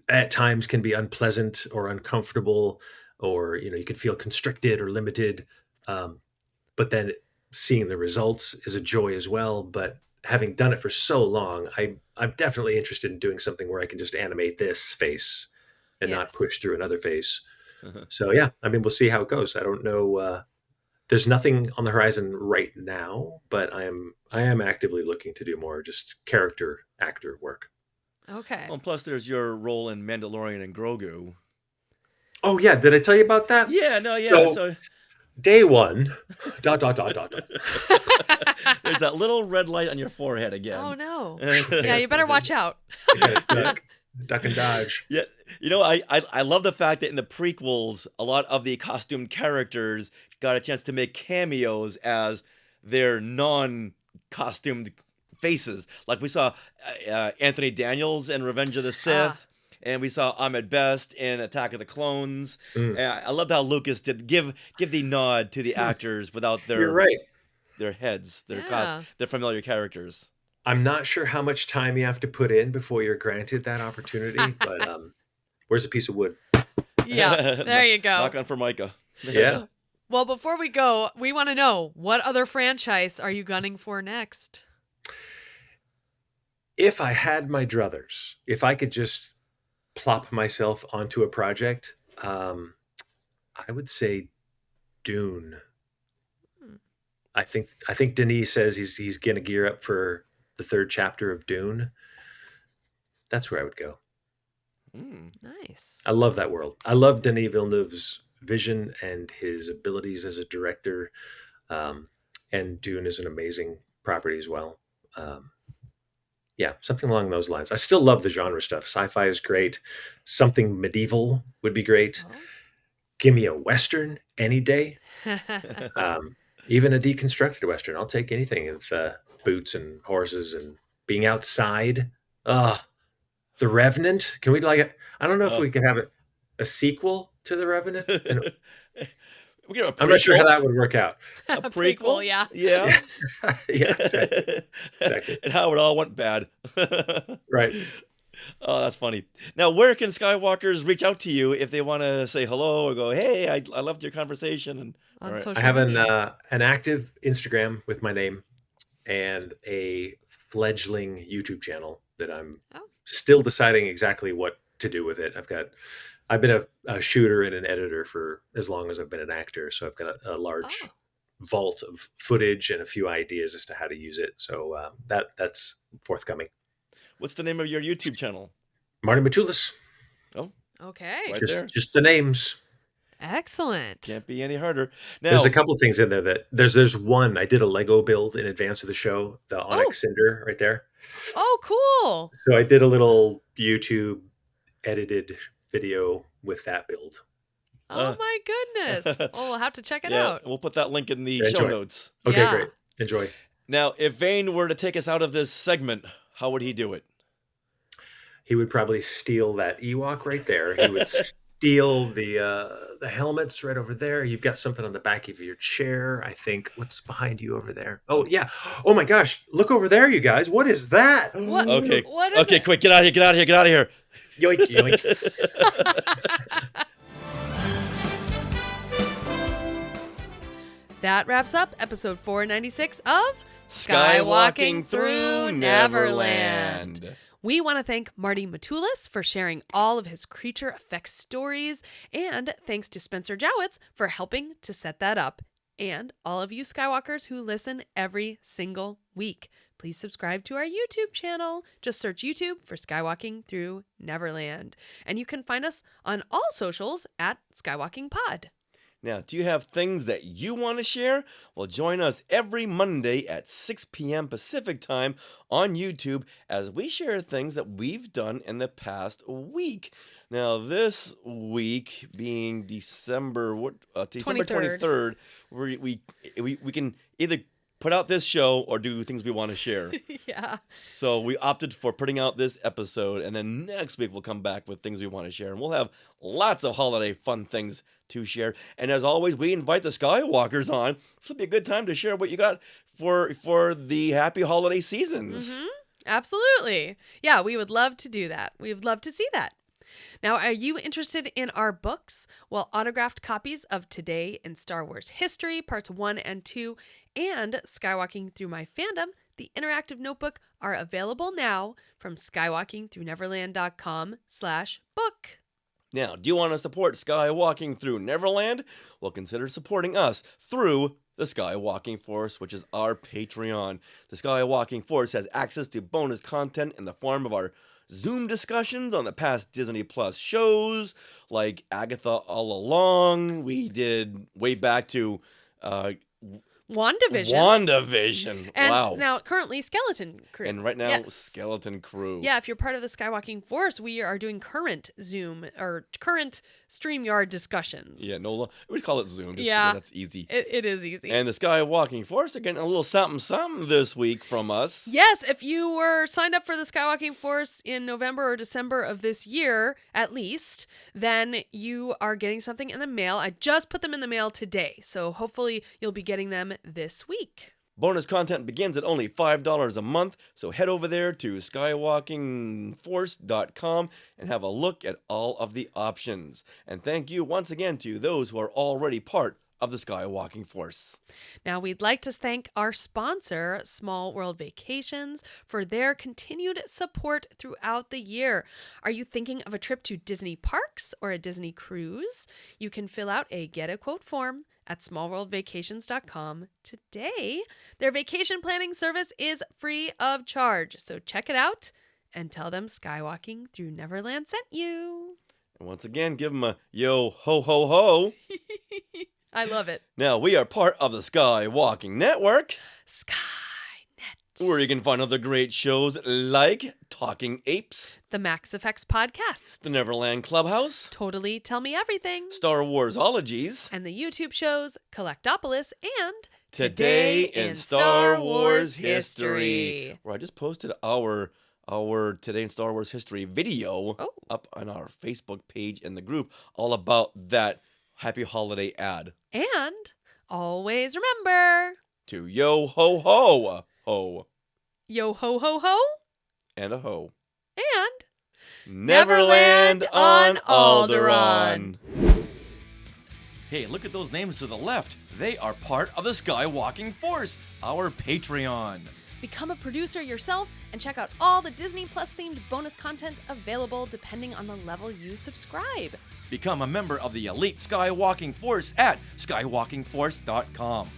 At times can be unpleasant or uncomfortable, or you could feel constricted or limited. But then seeing the results is a joy as well. But having done it for so long, I'm definitely interested in doing something where I can just animate this face and not push through another face. So yeah, I mean, we'll see how it goes. I don't know. There's nothing on the horizon right now, but I am actively looking to do more just character actor work. Okay. Well, plus there's your role in Mandalorian and Grogu. Oh yeah, did I tell you about that? Yeah, no, yeah. So day one, ... There's that little red light on your forehead again. Oh no. Yeah, you better watch out. Duck and dodge. Yeah, I love the fact that in the prequels, a lot of the costumed characters got a chance to make cameos as their non-costumed faces. Like we saw Anthony Daniels in Revenge of the Sith, and we saw Ahmed Best in Attack of the Clones. And I loved how Lucas did give the nod to the actors without their heads, their familiar characters. I'm not sure how much time you have to put in before you're granted that opportunity, but where's a piece of wood? Yeah, there you go. Knock on Formica. Yeah. Well, before we go, we want to know, what other franchise are you gunning for next? If I had my druthers, if I could just plop myself onto a project, I would say Dune. I think Denis says he's going to gear up for the third chapter of Dune. That's where I would go. Nice. I love that world. I love Denis Villeneuve's vision and his abilities as a director. And Dune is an amazing property as well. Yeah, something along those lines. I still love the genre stuff. Sci-fi is great. Something medieval would be great. Oh. Give me a Western any day. Even a deconstructed Western. I'll take anything with boots and horses and being outside. The Revenant. Can we I don't know if we could have a sequel to The Revenant. I'm not sure how that would work out. A prequel, yeah. Yeah. Yeah, exactly. And how it all went bad. Right. Oh, that's funny. Now, where can Skywalkers reach out to you if they want to say hello or go, hey, I loved your conversation? And On right. social I have media. an active Instagram with my name and a fledgling YouTube channel that I'm still deciding exactly what to do with it. I've been a shooter and an editor for as long as I've been an actor, so I've got a large vault of footage and a few ideas as to how to use it. So that's forthcoming. What's the name of your YouTube channel? Marti Matulis. Oh, okay. Right there. Just the names. Excellent. Can't be any harder. Now, There's a couple things in there that there's one. I did a Lego build in advance of the show, the Onyx Cinder right there. Oh, cool. So I did a little YouTube edited video with that build. Oh my goodness. Well, we'll have to check it yeah, out. we'll put that link in the Enjoy. show notes. Okay, Yeah. great. Enjoy. Now, if Vane were to take us out of this segment, how would he do it? He would probably steal that Ewok right there. He would steal the helmets right over there. You've got something on the back of your chair. I think. What's behind you over there? Oh yeah. Oh my gosh! Look over there, you guys. What is that? What? Okay. What is Okay, it? quick, get out of here! Get out of here! Get out of here! Yoink yoink. That wraps up episode 496 of Skywalking Through Neverland. We want to thank Marti Matulis for sharing all of his creature effects stories, and thanks to Spencer Jowitz for helping to set that up, and all of you Skywalkers who listen every single week. Please subscribe to our YouTube channel. Just search YouTube for Skywalking Through Neverland. And you can find us on all socials at Skywalking Pod. Now, do you have things that you want to share? Well, join us every Monday at 6 p.m. Pacific time on YouTube as we share things that we've done in the past week. Now, this week being December 23rd, we can either put out this show or do things we want to share. Yeah. So we opted for putting out this episode, and then next week we'll come back with things we want to share, and we'll have lots of holiday fun things to share. And as always, we invite the Skywalkers on. This will be a good time to share what you got for the happy holiday seasons. Mm-hmm. Absolutely. Yeah, we would love to do that. We would love to see that. Now, are you interested in our books? Well, autographed copies of Today in Star Wars History, Parts 1 and 2, and Skywalking Through My Fandom, the interactive notebook, are available now from skywalkingthroughneverland.com/book. Now, do you want to support Skywalking Through Neverland? Well, consider supporting us through the Skywalking Force, which is our Patreon. The Skywalking Force has access to bonus content in the form of our Zoom discussions on the past Disney Plus shows, like Agatha All Along. We did way back to WandaVision. And wow. now, currently, Skeleton Crew. And right now, yes. Skeleton Crew. Yeah, if you're part of the Skywalking Force, we are doing current Zoom or current StreamYard discussions. Yeah, we call it Zoom just yeah, because that's easy. It is easy. And the Skywalking Force are getting a little something this week from us. Yes, if you were signed up for the Skywalking Force in November or December of this year, at least, then you are getting something in the mail. I just put them in the mail today, so hopefully you'll be getting them this week. Bonus content begins at only $5 a month, so head over there to skywalkingforce.com and have a look at all of the options. And thank you once again to those who are already part of the Skywalking Force. Now, we'd like to thank our sponsor, Small World Vacations, for their continued support throughout the year. Are you thinking of a trip to Disney parks or a Disney cruise? You can fill out a Get a Quote form at smallworldvacations.com today. Their vacation planning service is free of charge, so check it out and tell them Skywalking Through Neverland sent you. And once again, give them a yo ho ho ho. I love it. Now, we are part of the Skywalking Network, Skynet. where you can find other great shows like Talking Apes, The Max Effects Podcast, The Neverland Clubhouse, Totally Tell Me Everything, Star Warsologies, and the YouTube shows Collectopolis and Today in Star Wars History, where I just posted our Today in Star Wars History video up on our Facebook page in the group, all about that Happy Holiday ad. And always remember to yo ho ho ho. Yo ho ho ho. And a ho. And Neverland on Alderaan. Hey, look at those names to the left. They are part of the Skywalking Force, our Patreon. Become a producer yourself and check out all the Disney Plus themed bonus content available depending on the level you subscribe. Become a member of the elite Skywalking Force at skywalkingforce.com.